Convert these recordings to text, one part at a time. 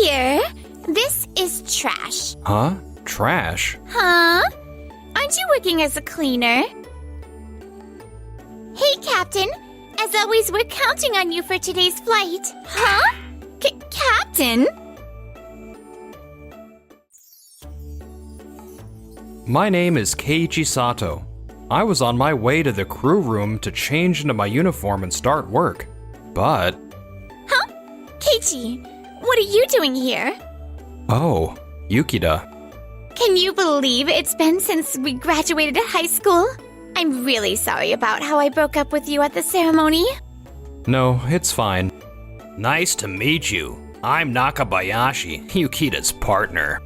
Here, this is trash. Huh? Trash? Huh? Aren't you working as a cleaner? Hey, Captain. As always, we're counting on you for today's flight. Huh? Captain? My name is Keiichi Sato. I was on my way to the crew room to change into my uniform and start work. But... Huh? Keiichi, what are you doing here? Oh, Yukida. Can you believe it's been since we graduated high school? I'm really sorry about how I broke up with you at the ceremony. No, it's fine. Nice to meet you. I'm Nakabayashi, Yukida's partner.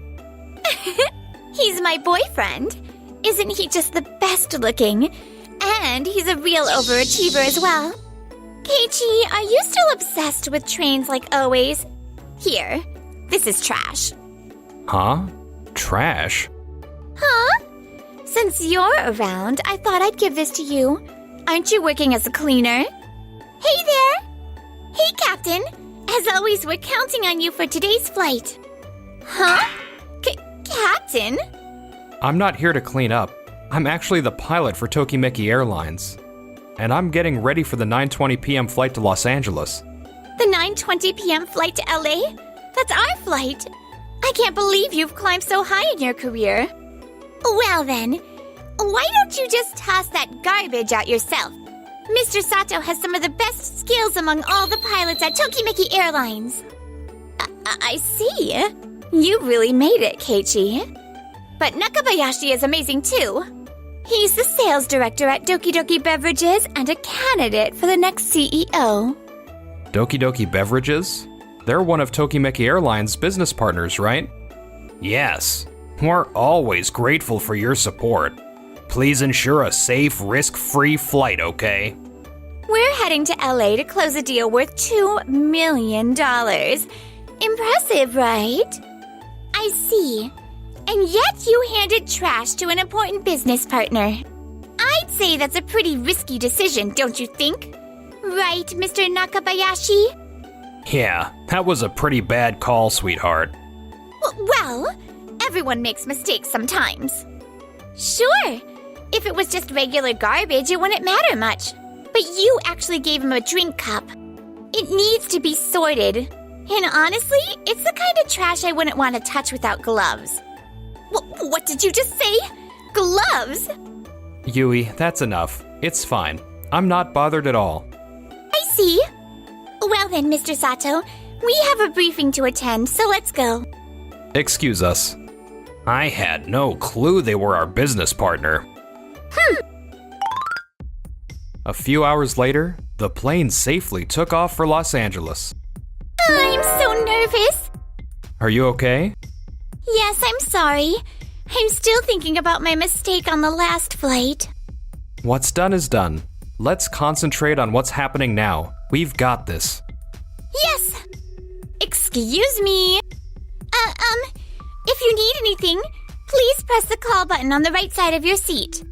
He's my boyfriend. Isn't he just the best looking? And he's a real overachiever as well. Keiichi, are you still obsessed with trains like always? Here, this is trash. Huh? Trash? Huh? Since you're around, I thought I'd give this to you. Aren't you working as a cleaner? Hey there! Hey, Captain! As always, we're counting on you for today's flight. Huh? Captain? I'm not here to clean up. I'm actually the pilot for Tokimeki Airlines. And I'm getting ready for the 9:20 p.m. flight to Los Angeles. The 9:20 p.m. flight to LA? That's our flight. I can't believe you've climbed so high in your career. Well then, why don't you just toss that garbage out yourself? Mr. Sato has some of the best skills among all the pilots at Tokimeki Airlines. I see. You really made it, Keiichi. But Nakabayashi is amazing too. He's the sales director at Doki Doki Beverages and a candidate for the next CEO. Doki Doki Beverages? They're one of Tokimeki Airlines' business partners, right? Yes, we're always grateful for your support. Please ensure a safe, risk-free flight, okay? We're heading to LA to close a deal worth $2 million. Impressive, right? I see. And yet you handed trash to an important business partner. I'd say that's a pretty risky decision, don't you think? Right, Mr. Nakabayashi? Yeah, that was a pretty bad call, sweetheart. Well, everyone makes mistakes sometimes. Sure, if it was just regular garbage, it wouldn't matter much. But you actually gave him a drink cup. It needs to be sorted. And honestly, it's the kind of trash I wouldn't want to touch without gloves. What did you just say? Gloves? Yui, that's enough. It's fine. I'm not bothered at all. I see. Well then, Mr. Sato, we have a briefing to attend, so let's go. Excuse us. I had no clue they were our business partner. A few hours later, the plane safely took off for Los Angeles. I'm so nervous. Are you okay? Yes, I'm sorry. I'm still thinking about my mistake on the last flight. What's done is done. Let's concentrate on what's happening now. We've got this. Yes! Excuse me. If you need anything, please press the call button on the right side of your seat.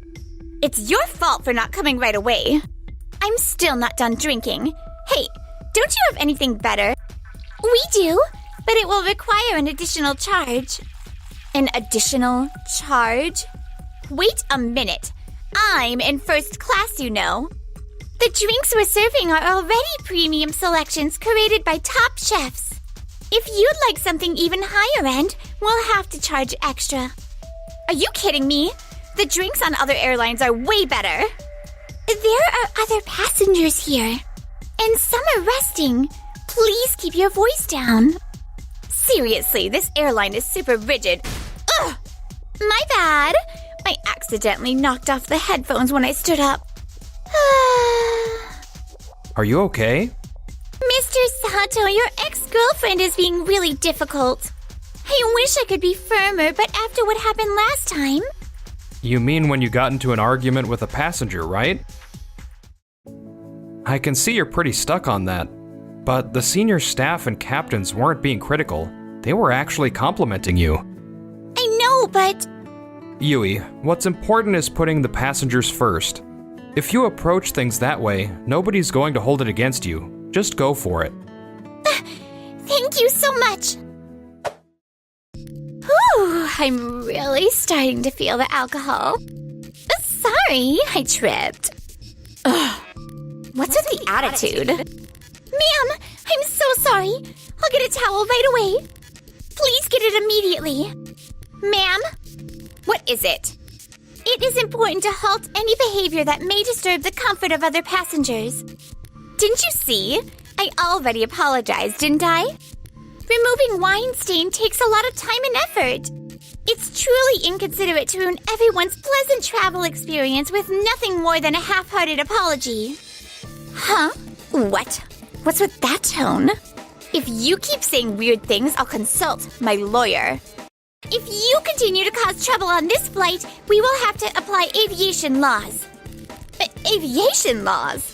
It's your fault for not coming right away. I'm still not done drinking. Hey, don't you have anything better? We do, but it will require an additional charge. An additional charge? Wait a minute. I'm in first class, you know. The drinks we're serving are already premium selections curated by top chefs. If you'd like something even higher end, we'll have to charge extra. Are you kidding me? The drinks on other airlines are way better. There are other passengers here, and some are resting. Please keep your voice down. Seriously, this airline is super rigid. Ugh! My bad. I accidentally knocked off the headphones when I stood up. Are you okay? Mr. Sato, your ex-girlfriend is being really difficult. I wish I could be firmer, but after what happened last time... You mean when you got into an argument with a passenger, right? I can see you're pretty stuck on that. But the senior staff and captains weren't being critical. They were actually complimenting you. I know, but... Yui, what's important is putting the passengers first. If you approach things that way, nobody's going to hold it against you. Just go for it. Thank you so much. I'm really starting to feel the alcohol. Sorry, I tripped. Ugh. What's with the attitude? Ma'am, I'm so sorry. I'll get a towel right away. Please get it immediately. Ma'am? What is it? It is important to halt any behavior that may disturb the comfort of other passengers. Didn't you see? I already apologized, didn't I? Removing wine stain takes a lot of time and effort. It's truly inconsiderate to ruin everyone's pleasant travel experience with nothing more than a half-hearted apology. Huh? What? What's with that tone? If you keep saying weird things, I'll consult my lawyer. If you continue to cause trouble on this flight, we will have to apply aviation laws. Aviation laws?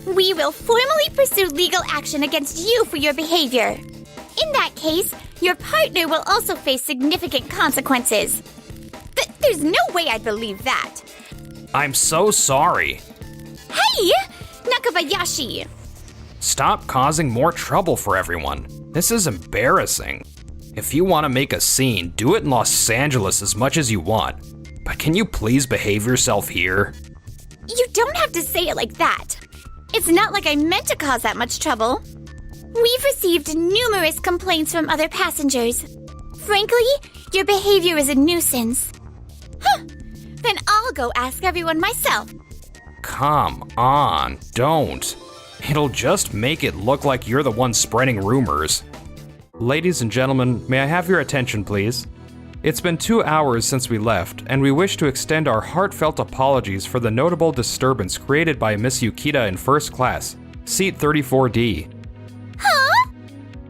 We will formally pursue legal action against you for your behavior. In that case, your partner will also face significant consequences. There's no way I'd believe that. I'm so sorry. Hey! Nakabayashi! Stop causing more trouble for everyone. This is embarrassing. If you want to make a scene, do it in Los Angeles as much as you want. But can you please behave yourself here? You don't have to say it like that. It's not like I meant to cause that much trouble. We've received numerous complaints from other passengers. Frankly, your behavior is a nuisance. Huh. Then I'll go ask everyone myself. Come on, don't. It'll just make it look like you're the one spreading rumors. Ladies and gentlemen, may I have your attention, please? It's been 2 hours since we left, and we wish to extend our heartfelt apologies for the notable disturbance created by Miss Yukita in first class, seat 34D. Huh?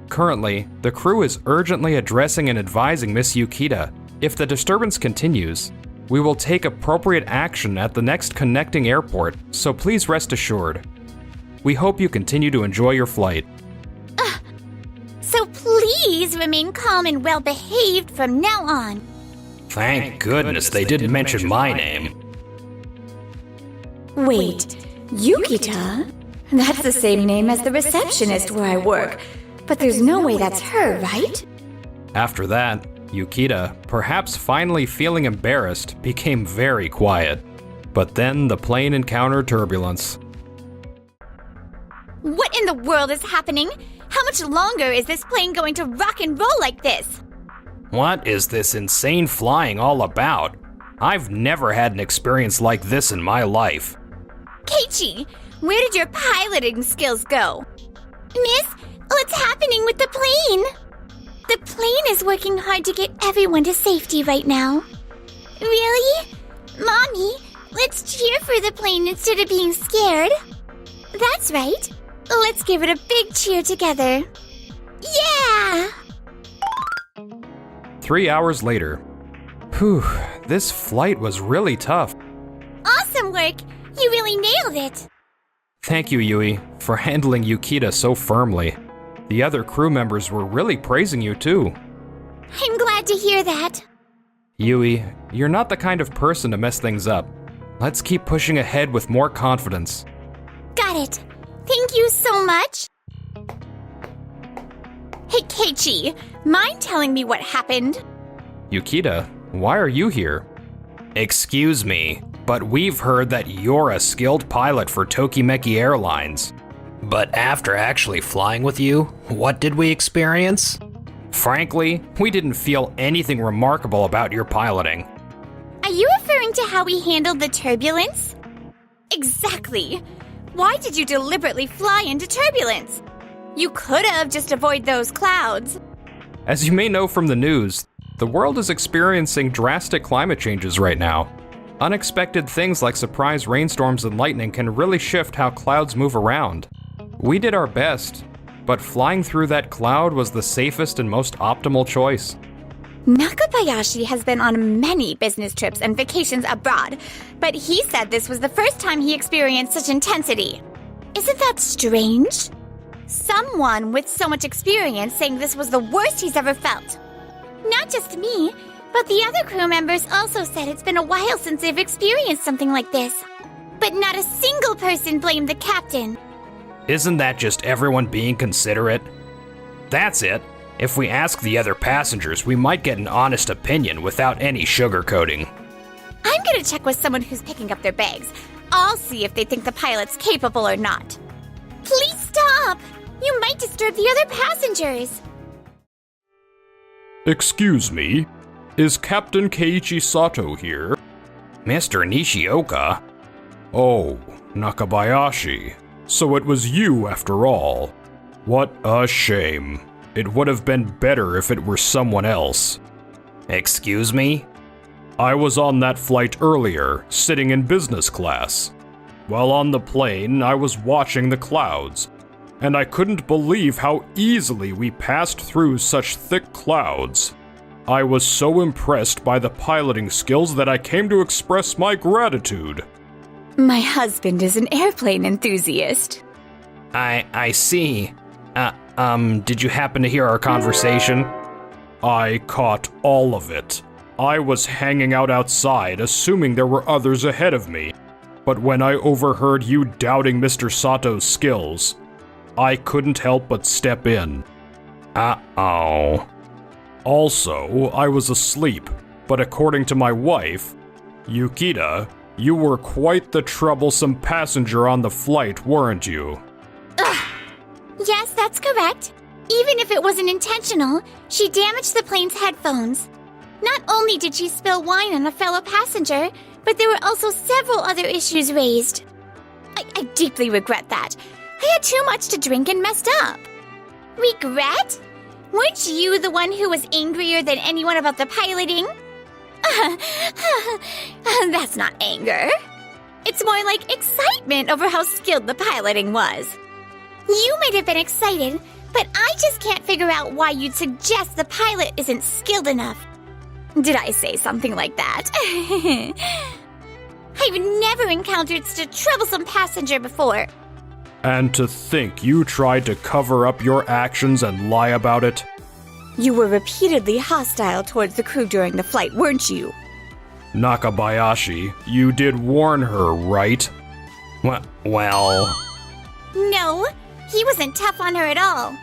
Currently, the crew is urgently addressing and advising Miss Yukita. If the disturbance continues, we will take appropriate action at the next connecting airport, so please rest assured. We hope you continue to enjoy your flight. So please remain calm and well-behaved from now on. Thank goodness they didn't mention my name. Wait, Yukita? That's the same name as the receptionist where I work, but there's no way that's her, right? After that, Yukita, perhaps finally feeling embarrassed, became very quiet. But then the plane encountered turbulence. What in the world is happening? How much longer is this plane going to rock and roll like this? What is this insane flying all about? I've never had an experience like this in my life. Keiichi, where did your piloting skills go? Miss, what's happening with the plane? The plane is working hard to get everyone to safety right now. Really? Mommy, let's cheer for the plane instead of being scared. That's right. Let's give it a big cheer together. Yeah! 3 hours later. Whew, this flight was really tough. Awesome work! You really nailed it! Thank you, Yui, for handling Yukita so firmly. The other crew members were really praising you too. I'm glad to hear that. Yui, you're not the kind of person to mess things up. Let's keep pushing ahead with more confidence. Got it. Thank you so much. Hey, Keiichi, mind telling me what happened? Yukita, why are you here? Excuse me, but we've heard that you're a skilled pilot for Tokimeki Airlines. But after actually flying with you, what did we experience? Frankly, we didn't feel anything remarkable about your piloting. Are you referring to how we handled the turbulence? Exactly. Why did you deliberately fly into turbulence? You could have just avoided those clouds. As you may know from the news, the world is experiencing drastic climate changes right now. Unexpected things like surprise rainstorms and lightning can really shift how clouds move around. We did our best, but flying through that cloud was the safest and most optimal choice. Nakabayashi has been on many business trips and vacations abroad, but he said this was the first time he experienced such intensity. Isn't that strange? Someone with so much experience saying this was the worst he's ever felt. Not just me, but the other crew members also said it's been a while since they've experienced something like this. But not a single person blamed the captain. Isn't that just everyone being considerate? That's it. If we ask the other passengers, we might get an honest opinion without any sugarcoating. I'm gonna check with someone who's picking up their bags. I'll see if they think the pilot's capable or not. Please stop! You might disturb the other passengers. Excuse me, is Captain Keiichi Sato here? Mr. Nishioka? Oh, Nakabayashi. So it was you after all. What a shame. It would have been better if it were someone else. Excuse me? I was on that flight earlier, sitting in business class. While on the plane, I was watching the clouds, and I couldn't believe how easily we passed through such thick clouds. I was so impressed by the piloting skills that I came to express my gratitude. My husband is an airplane enthusiast. I see. Did you happen to hear our conversation? I caught all of it. I was hanging out outside, assuming there were others ahead of me. But when I overheard you doubting Mr. Sato's skills, I couldn't help but step in. Uh-oh. Also, I was asleep, but according to my wife, Yukita, you were quite the troublesome passenger on the flight, weren't you? Yes, that's correct. Even if it wasn't intentional, she damaged the plane's headphones. Not only did she spill wine on a fellow passenger, but there were also several other issues raised. I deeply regret that. I had too much to drink and messed up. Regret? Weren't you the one who was angrier than anyone about the piloting? That's not anger. It's more like excitement over how skilled the piloting was. You might have been excited, but I just can't figure out why you'd suggest the pilot isn't skilled enough. Did I say something like that? I've never encountered such a troublesome passenger before. And to think you tried to cover up your actions and lie about it? You were repeatedly hostile towards the crew during the flight, weren't you? Nakabayashi, you did warn her, right? Well... No, he wasn't tough on her at all.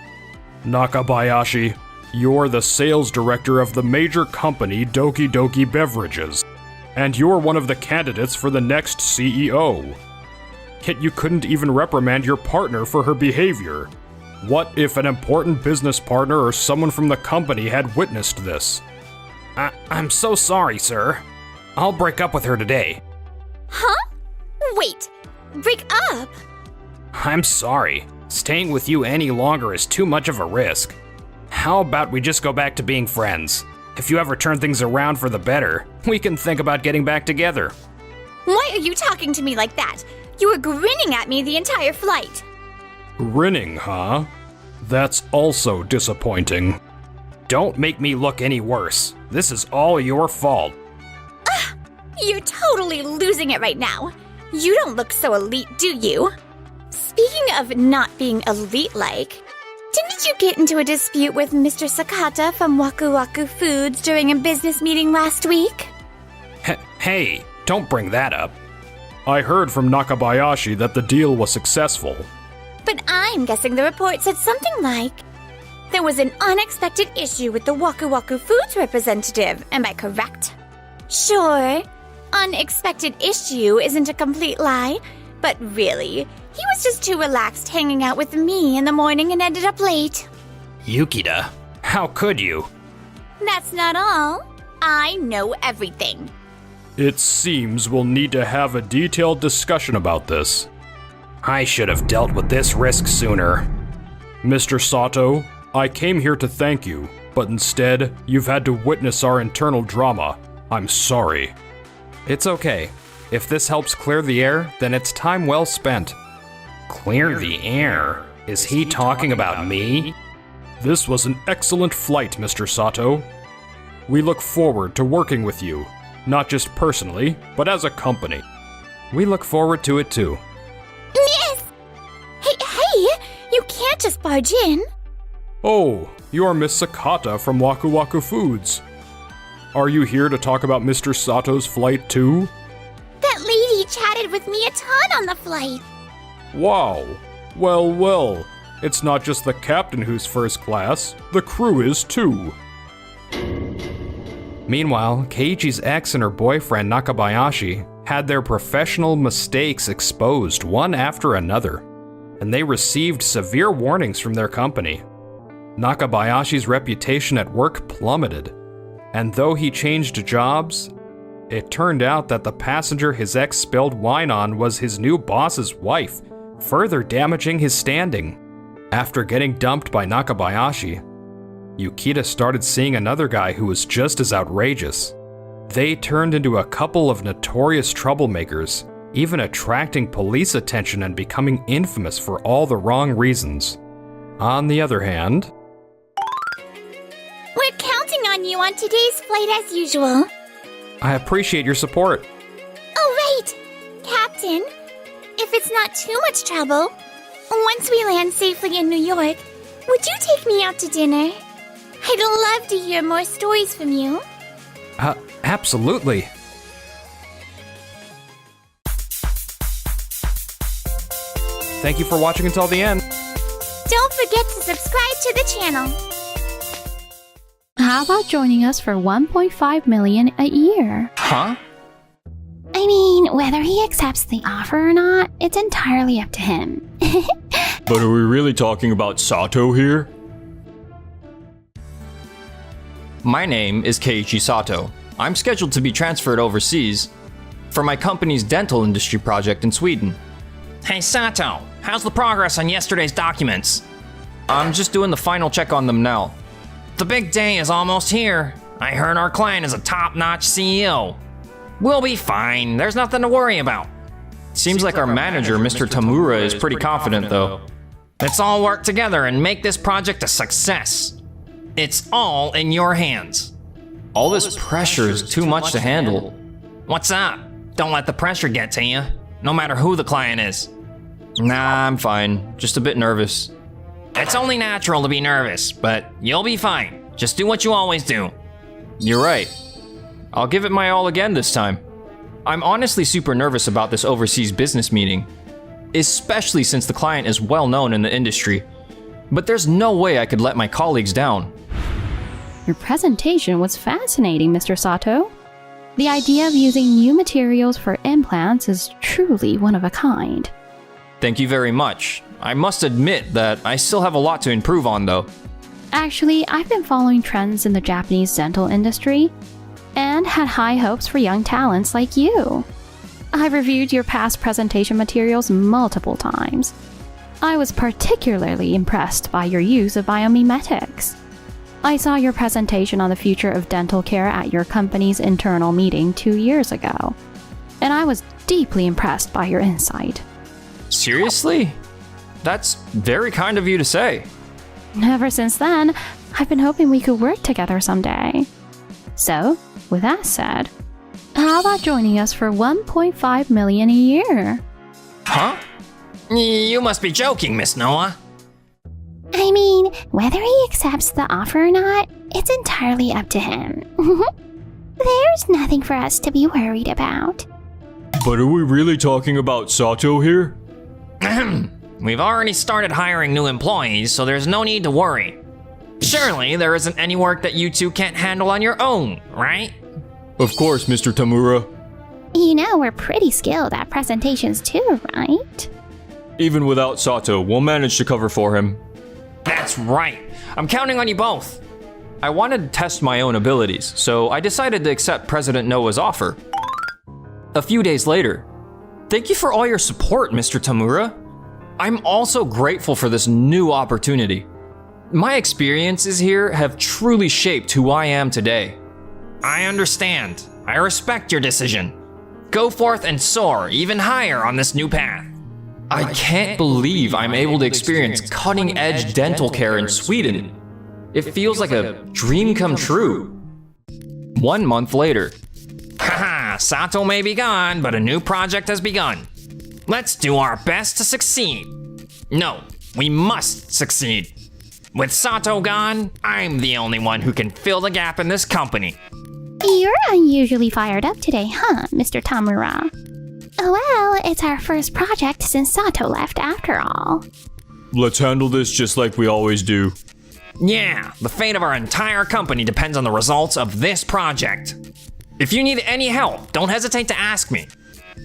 Nakabayashi, you're the sales director of the major company Doki Doki Beverages, and you're one of the candidates for the next CEO. Yet you couldn't even reprimand your partner for her behavior. What if an important business partner or someone from the company had witnessed this? I'm so sorry, sir. I'll break up with her today. Huh? Wait, break up? I'm sorry. Staying with you any longer is too much of a risk. How about we just go back to being friends? If you ever turn things around for the better, we can think about getting back together. Why are you talking to me like that? You were grinning at me the entire flight. Grinning, huh? That's also disappointing. Don't make me look any worse. This is all your fault. You're totally losing it right now. You don't look so elite, do you? Speaking of not being elite-like, didn't you get into a dispute with Mr. Sakata from Waku Waku Foods during a business meeting last week? Hey, don't bring that up. I heard from Nakabayashi that the deal was successful. But I'm guessing the report said something like, there was an unexpected issue with the Waku Waku Foods representative, am I correct? Sure, unexpected issue isn't a complete lie, but really, he was just too relaxed hanging out with me in the morning and ended up late. Yukita, how could you? That's not all. I know everything. It seems we'll need to have a detailed discussion about this. I should have dealt with this risk sooner. Mr. Sato, I came here to thank you, but instead, you've had to witness our internal drama. I'm sorry. It's okay. If this helps clear the air, then it's time well spent. Clear the air? Is he talking about me? This was an excellent flight, Mr. Sato. We look forward to working with you, not just personally, but as a company. We look forward to it too. Yes! Hey, you can't just barge in. Oh, you're Miss Sakata from Waku Waku Foods. Are you here to talk about Mr. Sato's flight too? That lady chatted with me a ton on the flight. Wow. Well, It's not just the captain who's first class, the crew is too. Meanwhile, Keiichi's ex and her boyfriend Nakabayashi had their professional mistakes exposed one after another, and they received severe warnings from their company. Nakabayashi's reputation at work plummeted, and though he changed jobs, it turned out that the passenger his ex spilled wine on was his new boss's wife, further damaging his standing. After getting dumped by Nakabayashi, Yukita started seeing another guy who was just as outrageous. They turned into a couple of notorious troublemakers, even attracting police attention and becoming infamous for all the wrong reasons. On the other hand, We're counting on you on today's flight as usual. I appreciate your support. Oh, right! Captain, if it's not too much trouble, once we land safely in New York, would you take me out to dinner? I'd love to hear more stories from you. Absolutely. Thank you for watching until the end. Don't forget to subscribe to the channel. How about joining us for $1.5 million a year? Huh? I mean, whether he accepts the offer or not, it's entirely up to him. But are we really talking about Sato here? My name is Keiichi Sato. I'm scheduled to be transferred overseas for my company's dental industry project in Sweden. Hey Sato, how's the progress on yesterday's documents? I'm just doing the final check on them now. The big day is almost here. I heard our client is a top-notch CEO. We'll be fine, there's nothing to worry about. Seems like our manager, Mr. Tamura, is pretty confident though. Let's all work together and make this project a success. It's all in your hands. All this pressure is too much to handle. What's up? Don't let the pressure get to you, no matter who the client is. Nah, I'm fine. Just a bit nervous. It's only natural to be nervous, but you'll be fine. Just do what you always do. You're right. I'll give it my all again this time. I'm honestly super nervous about this overseas business meeting, especially since the client is well known in the industry. But there's no way I could let my colleagues down. Your presentation was fascinating, Mr. Sato. The idea of using new materials for implants is truly one of a kind. Thank you very much. I must admit that I still have a lot to improve on though. Actually, I've been following trends in the Japanese dental industry and had high hopes for young talents like you. I've reviewed your past presentation materials multiple times. I was particularly impressed by your use of biomimetics. I saw your presentation on the future of dental care at your company's internal meeting 2 years ago, and I was deeply impressed by your insight. Seriously? That's very kind of you to say. Ever since then, I've been hoping we could work together someday. So, with that said, how about joining us for $1.5 million a year? Huh? You must be joking, Miss Noah. I mean, whether he accepts the offer or not, it's entirely up to him. There's nothing for us to be worried about. But are we really talking about Sato here? We've already started hiring new employees, so there's no need to worry. Surely there isn't any work that you two can't handle on your own, right? Of course, Mr. Tamura. You know we're pretty skilled at presentations too, right? Even without Sato, we'll manage to cover for him. That's right. I'm counting on you both. I wanted to test my own abilities, so I decided to accept President Noah's offer. A few days later, thank you for all your support, Mr. Tamura. I'm also grateful for this new opportunity. My experiences here have truly shaped who I am today. I understand. I respect your decision. Go forth and soar even higher on this new path. I can't believe I'm able to experience cutting-edge dental care in Sweden. It feels like a dream come true. 1 month later. Haha, Sato may be gone, but a new project has begun. Let's do our best to succeed. No, we must succeed. With Sato gone, I'm the only one who can fill the gap in this company. You're unusually fired up today, huh, Mr. Tamura? Oh well, it's our first project since Sato left after all. let's handle this just like we always do. Yeah, the fate of our entire company depends on the results of this project. If you need any help, don't hesitate to ask me.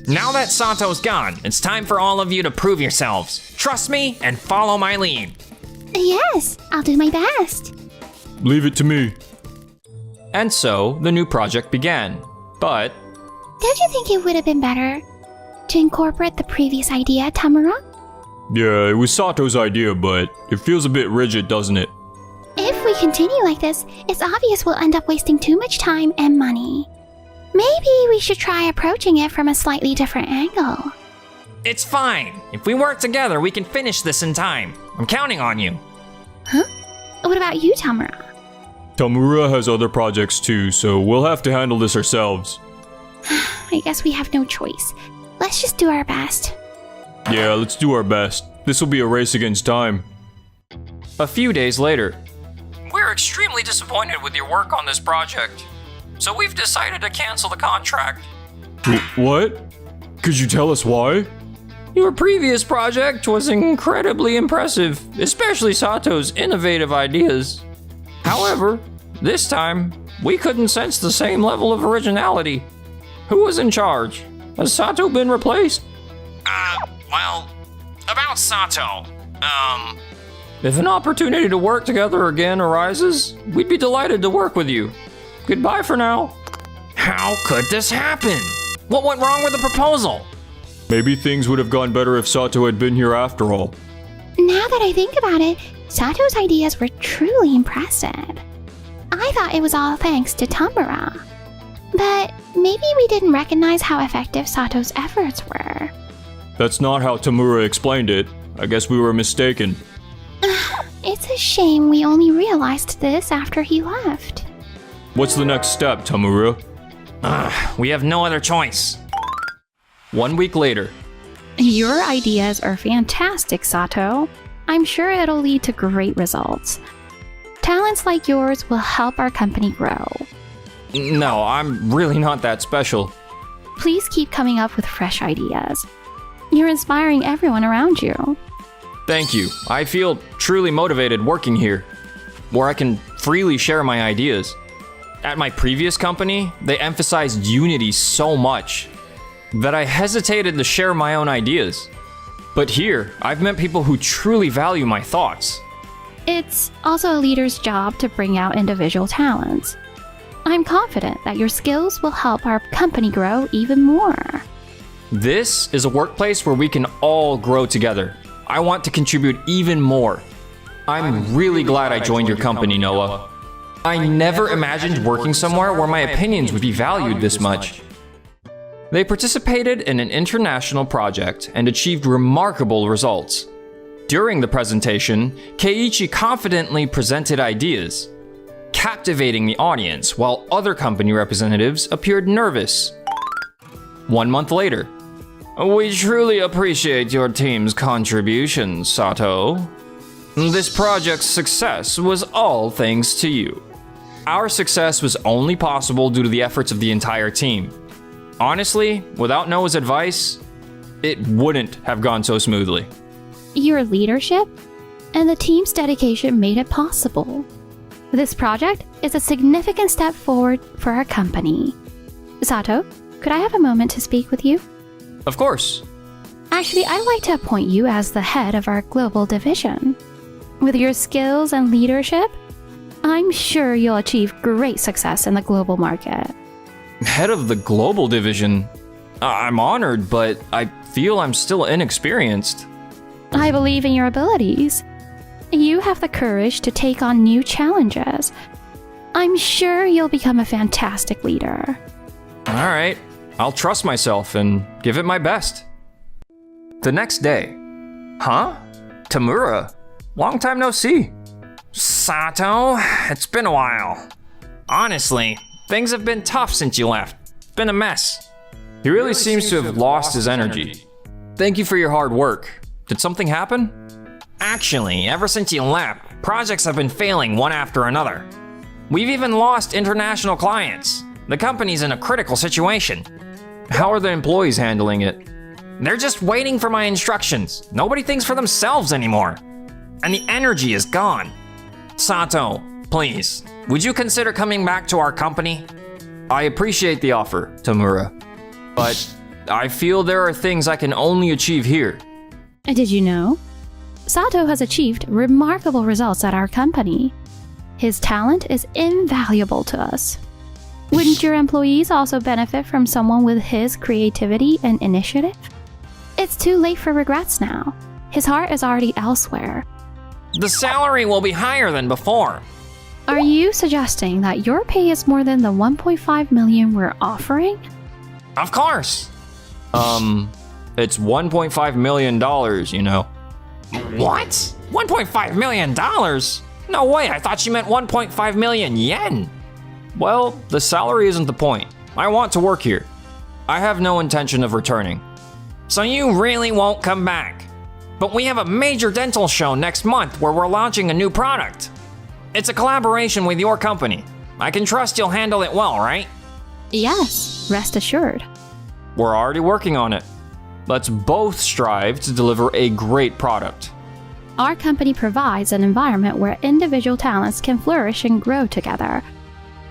Now that Sato's gone, it's time for all of you to prove yourselves. Trust me and follow my lead. Yes, I'll do my best. Leave it to me. And so, the new project began. But Don't you think it would have been better to incorporate the previous idea, Tamura? Yeah, it was Sato's idea, but it feels a bit rigid, doesn't it? If we continue like this, it's obvious we'll end up wasting too much time and money. Maybe we should try approaching it from a slightly different angle. it's fine. If we work together, we can finish this in time. I'm counting on you. Huh? What about you, Tamura? Tamura has other projects too, so we'll have to handle this ourselves. I guess we have no choice. Let's just do our best. Yeah, let's do our best. This will be a race against time. A few days later. We're extremely disappointed with your work on this project, so we've decided to cancel the contract. What? Could you tell us why? Your previous project was incredibly impressive, especially Sato's innovative ideas. However, this time, we couldn't sense the same level of originality. Who was in charge? Has Sato been replaced? Well, about Sato, If an opportunity to work together again arises, we'd be delighted to work with you. Goodbye for now. How could this happen? What went wrong with the proposal? Maybe things would have gone better if Sato had been here after all. Now that I think about it, Sato's ideas were truly impressive. I thought it was all thanks to Tamura. But maybe we didn't recognize how effective Sato's efforts were. That's not how Tamura explained it. I guess we were mistaken. It's a shame we only realized this after he left. What's the next step, Tamura? We have no other choice. 1 week later. Your ideas are fantastic, Sato. I'm sure it'll lead to great results. Talents like yours will help our company grow. No, I'm really not that special. Please keep coming up with fresh ideas. You're inspiring everyone around you. Thank you. I feel truly motivated working here, where I can freely share my ideas. At my previous company, they emphasized unity so much that I hesitated to share my own ideas. But here, I've met people who truly value my thoughts. It's also a leader's job to bring out individual talents. I'm confident that your skills will help our company grow even more. This is a workplace where we can all grow together. I want to contribute even more. I'm really glad I joined your company, Noah. I never imagined working somewhere where my opinions would be valued this much. They participated in an international project and achieved remarkable results. During the presentation, Keiichi confidently presented ideas, captivating the audience while other company representatives appeared nervous. 1 month later. We truly appreciate your team's contributions, Sato. This project's success was all thanks to you. Our success was only possible due to the efforts of the entire team. Honestly, without Noah's advice, it wouldn't have gone so smoothly. Your leadership and the team's dedication made it possible. This project is a significant step forward for our company. Sato, could I have a moment to speak with you? Of course. Actually, I'd like to appoint you as the head of our global division. With your skills and leadership, I'm sure you'll achieve great success in the global market. Head of the global division? I'm honored, but I feel I'm still inexperienced. I believe in your abilities. You have the courage to take on new challenges. I'm sure you'll become a fantastic leader. All right, I'll trust myself and give it my best. The next day. Huh? Tamura? Long time no see. Sato, it's been a while. Honestly, things have been tough since you left. It's been a mess. He really seems to have lost his energy. Thank you for your hard work. Did something happen? Actually, ever since you left, projects have been failing one after another. We've even lost international clients. The company's in a critical situation. How are the employees handling it? They're just waiting for my instructions. Nobody thinks for themselves anymore. and the energy is gone. Sato, please, would you consider coming back to our company? I appreciate the offer, Tamura, but I feel there are things I can only achieve here. Did you know? Sato has achieved remarkable results at our company. His talent is invaluable to us. Wouldn't your employees also benefit from someone with his creativity and initiative? It's too late for regrets now. His heart is already elsewhere. The salary will be higher than before. Are you suggesting that your pay is more than the 1.5 million we're offering? Of course. It's $1.5 million, you know. What? $1.5 million? No way, I thought she meant 1.5 million yen. Well, the salary isn't the point. I want to work here. I have no intention of returning. So you really won't come back? But we have a major dental show next month where we're launching a new product. It's a collaboration with your company. I can trust you'll handle it well, right? Yes, rest assured. We're already working on it. Let's both strive to deliver a great product. Our company provides an environment where individual talents can flourish and grow together.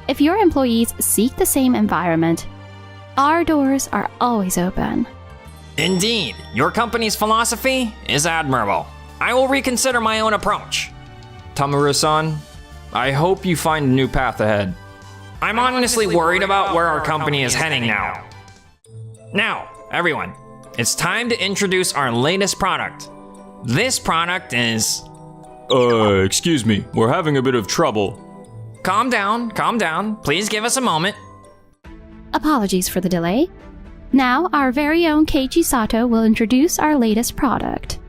If your employees seek the same environment, our doors are always open. Indeed, your company's philosophy is admirable. I will reconsider my own approach. Tamura-san, I hope you find a new path ahead. I'm honestly worried about where our company is heading now. Now, everyone, it's time to introduce our latest product. This product is... Excuse me, we're having a bit of trouble. Calm down, please give us a moment. Apologies for the delay. Now, our very own Keiichi Sato will introduce our latest product.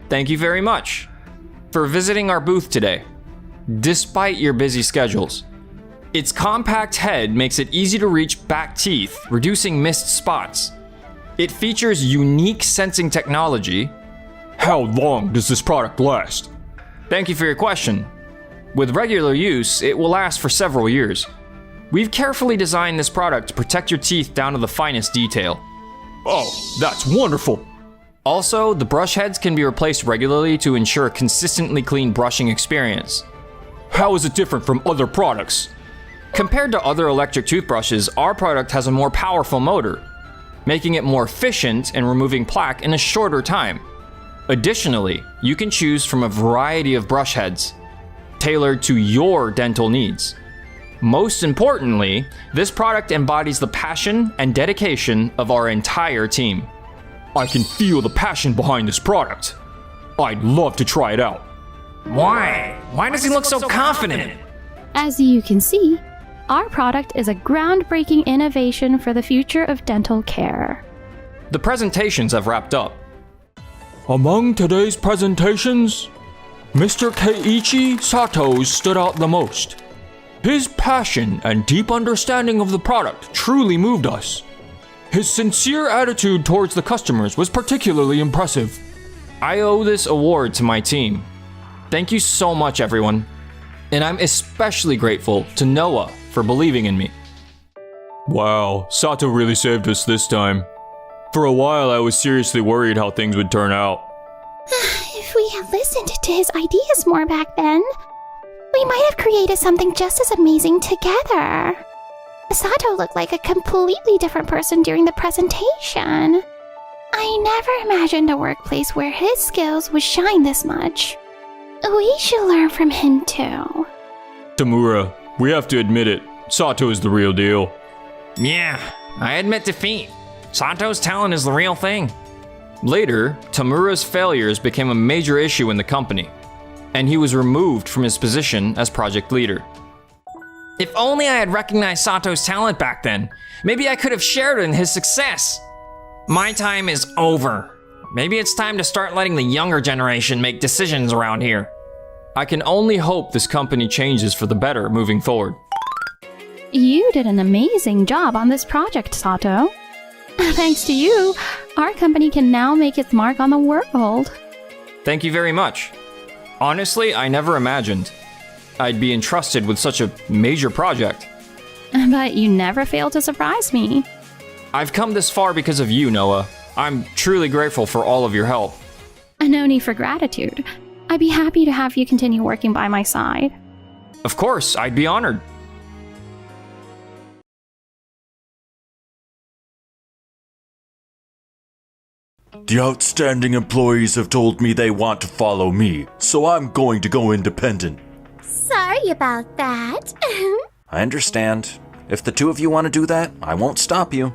Thank you very much for visiting our booth today, despite your busy schedules. Its compact head makes it easy to reach back teeth, reducing missed spots. It features unique sensing technology. How long does this product last? Thank you for your question. With regular use, it will last for several years. We've carefully designed this product to protect your teeth down to the finest detail. Oh, that's wonderful. Also, the brush heads can be replaced regularly to ensure a consistently clean brushing experience. How is it different from other products? Compared to other electric toothbrushes, our product has a more powerful motor, making it more efficient in removing plaque in a shorter time. Additionally, you can choose from a variety of brush heads, tailored to your dental needs. Most importantly, this product embodies the passion and dedication of our entire team. I can feel the passion behind this product. I'd love to try it out. Why? Why does he look so confident? As you can see, our product is a groundbreaking innovation for the future of dental care. The presentations have wrapped up. Among today's presentations, Mr. Keiichi Sato stood out the most. His passion and deep understanding of the product truly moved us. His sincere attitude towards the customers was particularly impressive. I owe this award to my team. Thank you so much, everyone. And I'm especially grateful to Noah for believing in me. Wow, Sato really saved us this time. For a while, I was seriously worried how things would turn out. If we had listened to his ideas more back then, we might have created something just as amazing together. Sato looked like a completely different person during the presentation. I never imagined a workplace where his skills would shine this much. We should learn from him too. Tamura, we have to admit it. Sato is the real deal. Yeah, I admit defeat. Sato's talent is the real thing. Later, Tamura's failures became a major issue in the company, and he was removed from his position as project leader. If only I had recognized Sato's talent back then, maybe I could have shared in his success. My time is over. Maybe it's time to start letting the younger generation make decisions around here. I can only hope this company changes for the better moving forward. You did an amazing job on this project, Sato. Thanks to you, our company can now make its mark on the world. Thank you very much. Honestly, I never imagined I'd be entrusted with such a major project. But you never fail to surprise me. I've come this far because of you, Noah. I'm truly grateful for all of your help. No need for gratitude. I'd be happy to have you continue working by my side. Of course, I'd be honored. The outstanding employees have told me they want to follow me, so I'm going to go independent. Sorry about that. I understand. If the two of you want to do that, I won't stop you.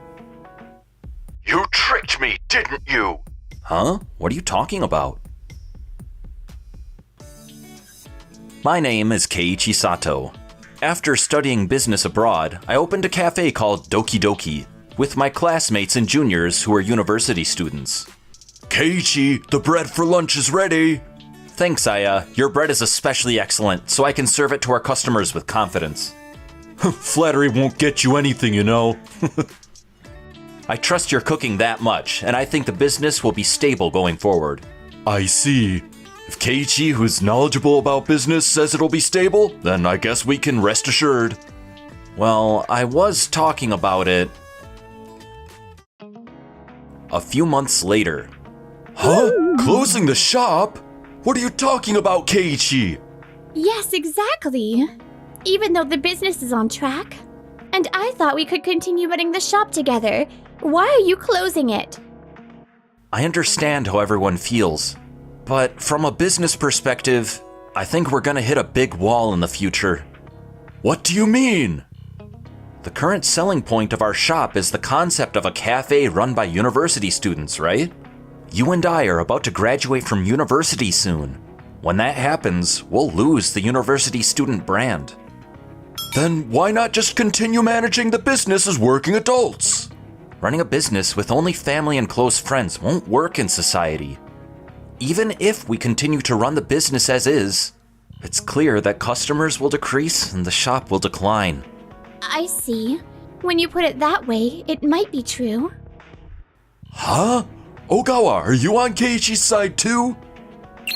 You tricked me, didn't you? Huh? What are you talking about? My name is Keiichi Sato. After studying business abroad, I opened a cafe called Doki Doki with my classmates and juniors who are university students. Keiichi, the bread for lunch is ready. Thanks, Aya. Your bread is especially excellent, so I can serve it to our customers with confidence. Flattery won't get you anything, you know. I trust your cooking that much, and I think the business will be stable going forward. I see. If Keiichi, who's knowledgeable about business, says it'll be stable, then I guess we can rest assured. Well, I was talking about it a few months later. Huh? Closing the shop? What are you talking about, Keiichi? Yes, exactly. Even though the business is on track. And I thought we could continue running the shop together. Why are you closing it? I understand how everyone feels, but from a business perspective, I think we're gonna hit a big wall in the future. What do you mean? The current selling point of our shop is the concept of a cafe run by university students, right? You and I are about to graduate from university soon. When that happens, we'll lose the university student brand. Then why not just continue managing the business as working adults? Running a business with only family and close friends won't work in society. Even if we continue to run the business as is, it's clear that customers will decrease and the shop will decline. I see. When you put it that way, it might be true. Huh? Ogawa, are you on Keiichi's side too?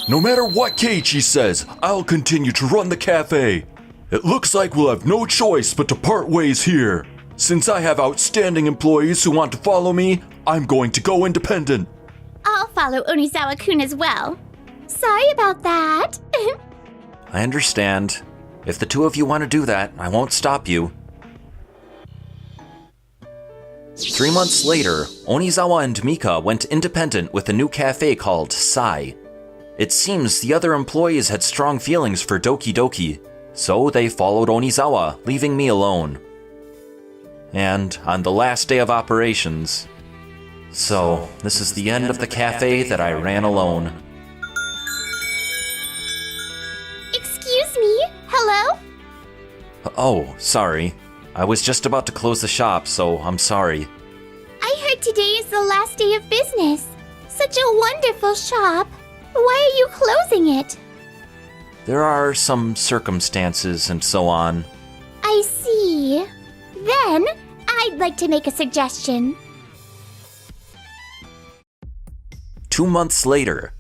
No matter what Keiichi says, I'll continue to run the cafe. It looks like we'll have no choice but to part ways here. Since I have outstanding employees who want to follow me, I'm going to go independent. I'll follow Onizawa-kun as well. Sorry about that. I understand. If the two of you want to do that, I won't stop you. 3 months later, Onizawa and Mika went independent with a new cafe called Sai. It seems the other employees had strong feelings for Doki Doki, so they followed Onizawa, leaving me alone. And on the last day of operations... So, this is the end of the cafe that I ran alone. Excuse me? Hello? Oh, sorry. I was just about to close the shop, so I'm sorry. I heard today is the last day of business. Such a wonderful shop. Why are you closing it? There are some circumstances and so on. I see. Then, I'd like to make a suggestion. 2 months later.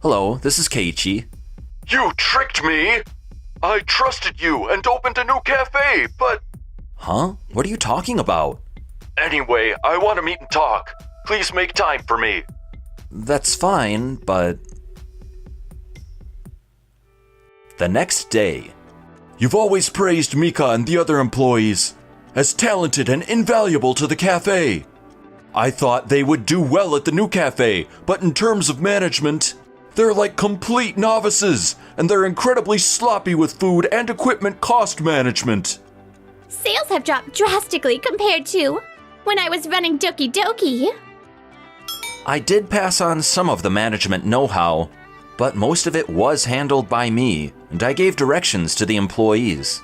Hello, this is Keiichi. You tricked me! I trusted you and opened a new cafe, but... Huh? What are you talking about? Anyway, I want to meet and talk. Please make time for me. That's fine, but... The next day. You've always praised Mika and the other employees as talented and invaluable to the cafe. I thought they would do well at the new cafe, but in terms of management, they're like complete novices, and they're incredibly sloppy with food and equipment cost management. Sales have dropped drastically compared to when I was running Doki Doki. I did pass on some of the management know-how, but most of it was handled by me, and I gave directions to the employees.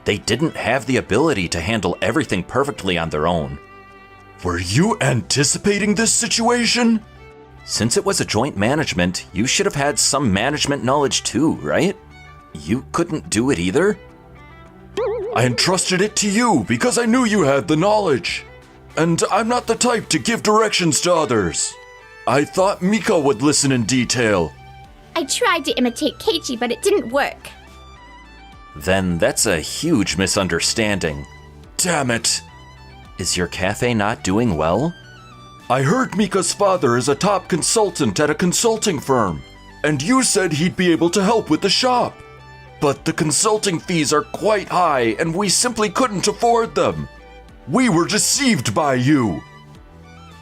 They didn't have the ability to handle everything perfectly on their own. Were you anticipating this situation? Since it was a joint management, you should have had some management knowledge too, right? You couldn't do it either? I entrusted it to you because I knew you had the knowledge. And I'm not the type to give directions to others. I thought Mika would listen in detail. I tried to imitate Keiichi, but it didn't work. Then that's a huge misunderstanding. Damn it. Is your cafe not doing well? I heard Mika's father is a top consultant at a consulting firm, and you said he'd be able to help with the shop. But the consulting fees are quite high, and we simply couldn't afford them. We were deceived by you.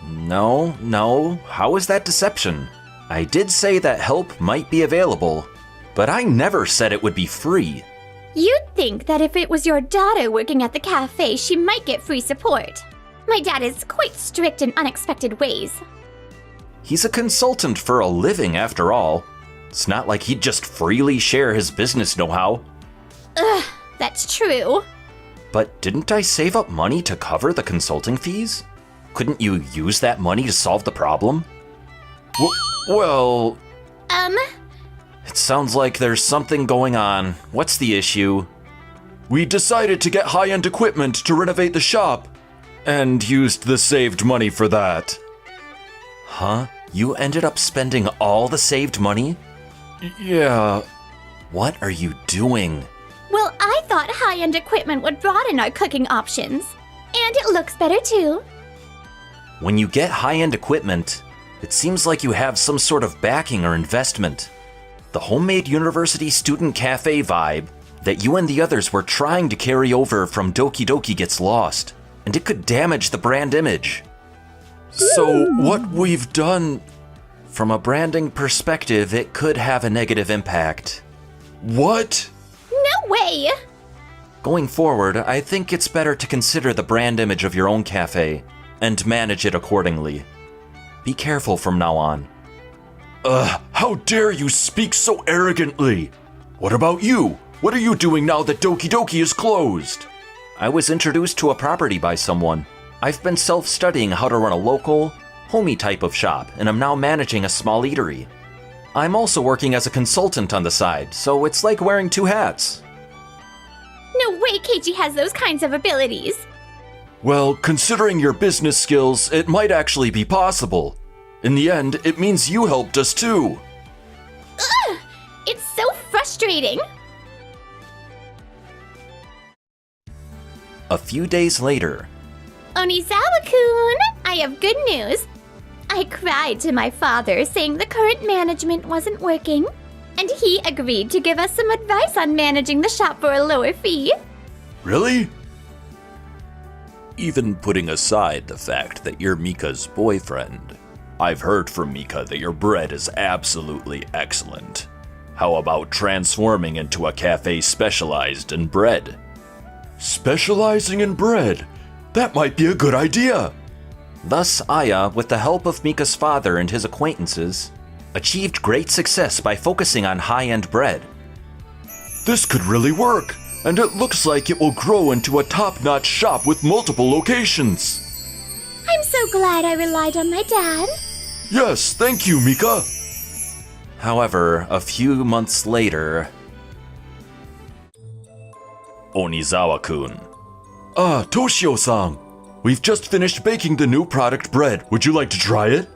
No, how is that deception? I did say that help might be available, but I never said it would be free. You'd think that if it was your daughter working at the cafe, she might get free support. My dad is quite strict in unexpected ways. He's a consultant for a living, after all. It's not like he'd just freely share his business know-how. That's true. But didn't I save up money to cover the consulting fees? Couldn't you use that money to solve the problem? Well... It sounds like there's something going on. What's the issue? We decided to get high-end equipment to renovate the shop, and used the saved money for that. Huh? You ended up spending all the saved money? Yeah. What are you doing? Well, I thought high-end equipment would broaden our cooking options. And it looks better too. When you get high-end equipment, it seems like you have some sort of backing or investment. The homemade university student cafe vibe that you and the others were trying to carry over from Doki Doki gets lost, and it could damage the brand image. So, what we've done... From a branding perspective, it could have a negative impact. What? No way! Going forward, I think it's better to consider the brand image of your own cafe and manage it accordingly. Be careful from now on. How dare you speak so arrogantly? What about you? What are you doing now that Doki Doki is closed? I was introduced to a property by someone. I've been self-studying how to run a local, homey type of shop, and I'm now managing a small eatery. I'm also working as a consultant on the side, so it's like wearing two hats. No way Keiichi has those kinds of abilities. Well, considering your business skills, it might actually be possible. In the end, it means you helped us too. Ugh! It's so frustrating. A few days later. Onizawa-kun, I have good news. I cried to my father saying the current management wasn't working, and he agreed to give us some advice on managing the shop for a lower fee. Really? Even putting aside the fact that you're Mika's boyfriend, I've heard from Mika that your bread is absolutely excellent. How about transforming into a cafe specialized in bread? Specializing in bread? That might be a good idea. Thus, Aya, with the help of Mika's father and his acquaintances, achieved great success by focusing on high-end bread. This could really work, and it looks like it will grow into a top-notch shop with multiple locations. I'm so glad I relied on my dad. Yes, thank you, Mika. However, a few months later... Onizawa-kun. Toshio-san. We've just finished baking the new product bread. Would you like to try it?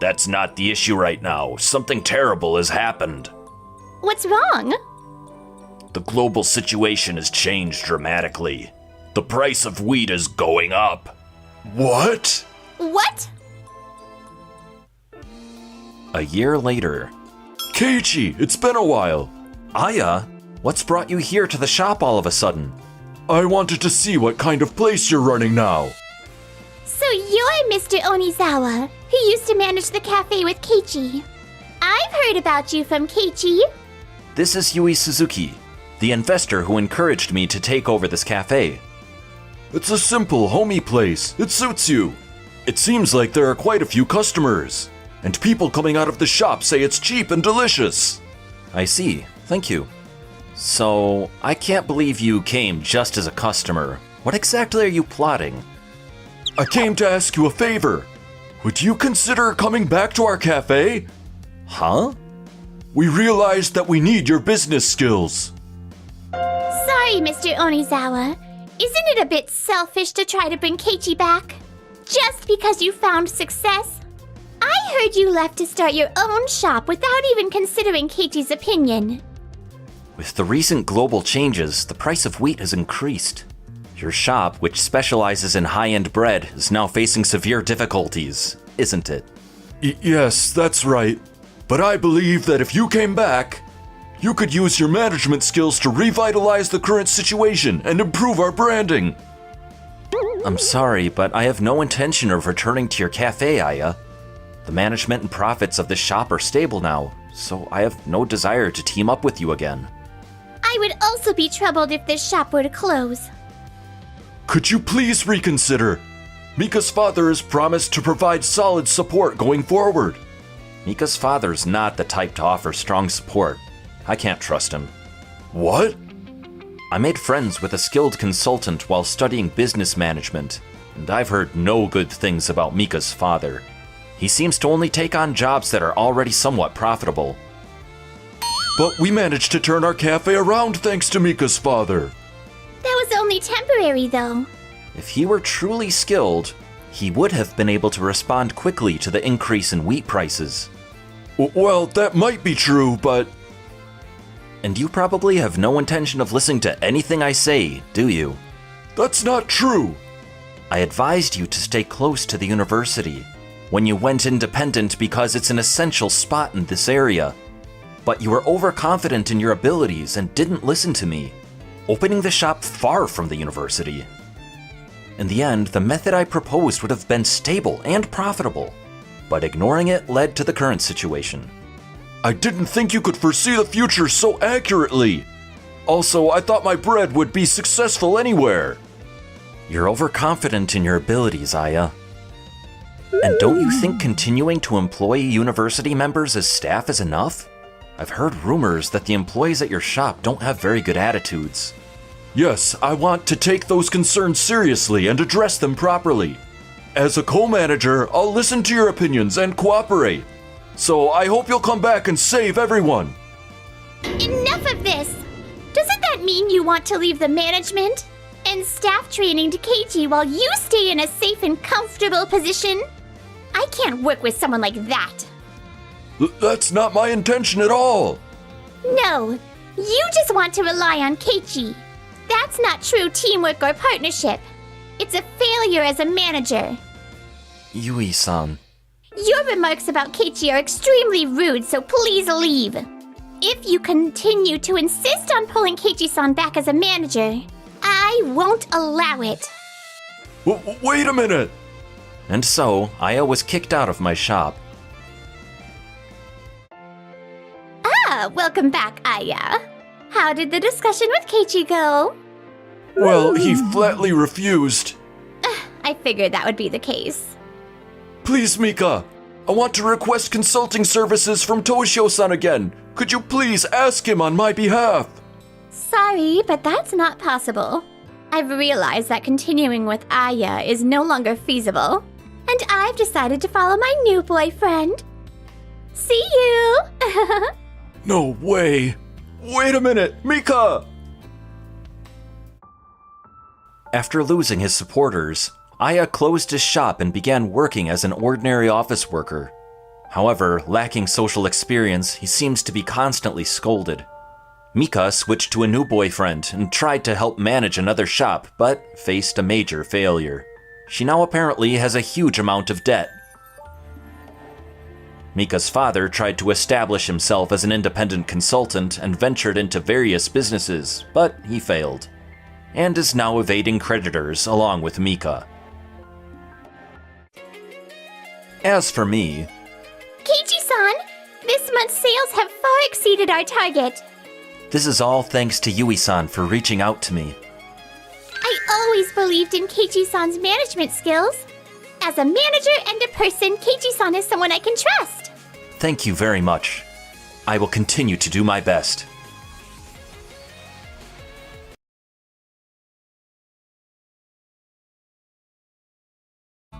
That's not the issue right now. Something terrible has happened. What's wrong? The global situation has changed dramatically. The price of wheat is going up. What? What? A year later. Keiichi, it's been a while. Aya, what's brought you here to the shop all of a sudden? I wanted to see what kind of place you're running now. So you're Mr. Onizawa, who used to manage the cafe with Keiichi. I've heard about you from Keiichi. This is Yui Suzuki, the investor who encouraged me to take over this cafe. It's a simple, homey place. It suits you. It seems like there are quite a few customers, and people coming out of the shop say it's cheap and delicious. I see. Thank you. So, I can't believe you came just as a customer. What exactly are you plotting? I came to ask you a favor. Would you consider coming back to our cafe? Huh? We realized that we need your business skills. Sorry, Mr. Onizawa. Isn't it a bit selfish to try to bring Keiichi back? Just because you found success? I heard you left to start your own shop without even considering Keiichi's opinion. With the recent global changes, the price of wheat has increased. Your shop, which specializes in high-end bread, is now facing severe difficulties. isn't it? Yes, that's right. But I believe that if you came back, you could use your management skills to revitalize the current situation and improve our branding. I'm sorry, but I have no intention of returning to your cafe, Aya. The management and profits of this shop are stable now, so I have no desire to team up with you again. I would also be troubled if this shop were to close. Could you please reconsider? Mika's father has promised to provide solid support going forward. Mika's father's not the type to offer strong support. I can't trust him. What? I made friends with a skilled consultant while studying business management, and I've heard no good things about Mika's father. He seems to only take on jobs that are already somewhat profitable. But we managed to turn our cafe around thanks to Mika's father. That was only temporary, though. If he were truly skilled, he would have been able to respond quickly to the increase in wheat prices. Well, that might be true, but... And you probably have no intention of listening to anything I say, do you? That's not true. I advised you to stay close to the university when you went independent because it's an essential spot in this area. But you were overconfident in your abilities and didn't listen to me, opening the shop far from the university. In the end, the method I proposed would have been stable and profitable, but ignoring it led to the current situation. I didn't think you could foresee the future so accurately. Also, I thought my bread would be successful anywhere. You're overconfident in your abilities, Aya. And don't you think continuing to employ university members as staff is enough? I've heard rumors that the employees at your shop don't have very good attitudes. Yes, I want to take those concerns seriously and address them properly. As a co-manager, I'll listen to your opinions and cooperate. So I hope you'll come back and save everyone. Enough of this! Doesn't that mean you want to leave the management and staff training to Keiichi while you stay in a safe and comfortable position? I can't work with someone like that. That's not my intention at all. No, you just want to rely on Keiichi. That's not true teamwork or partnership. It's a failure as a manager. Yui-san. Your remarks about Keiichi are extremely rude, so please leave. If you continue to insist on pulling Keiichi-san back as a manager, I won't allow it. Wait a minute! And so, Aya was kicked out of my shop. Ah, welcome back, Aya. How did the discussion with Keiichi go? Well, he flatly refused. I figured that would be the case. Please, Mika, I want to request consulting services from Toshio-san again. Could you please ask him on my behalf? Sorry, but that's not possible. I've realized that continuing with Aya is no longer feasible, and I've decided to follow my new boyfriend. See you! No way! Wait a minute, Mika! After losing his supporters, Aya closed his shop and began working as an ordinary office worker. However, lacking social experience, he seems to be constantly scolded. Mika switched to a new boyfriend and tried to help manage another shop, but faced a major failure. She now apparently has a huge amount of debt. Mika's father tried to establish himself as an independent consultant and ventured into various businesses, but he failed, and is now evading creditors along with Mika. As for me... Keiichi-san, this month's sales have far exceeded our target. This is all thanks to Yui-san for reaching out to me. I always believed in Keiichi-san's management skills. As a manager and a person, Keiichi-san is someone I can trust. Thank you very much. I will continue to do my best.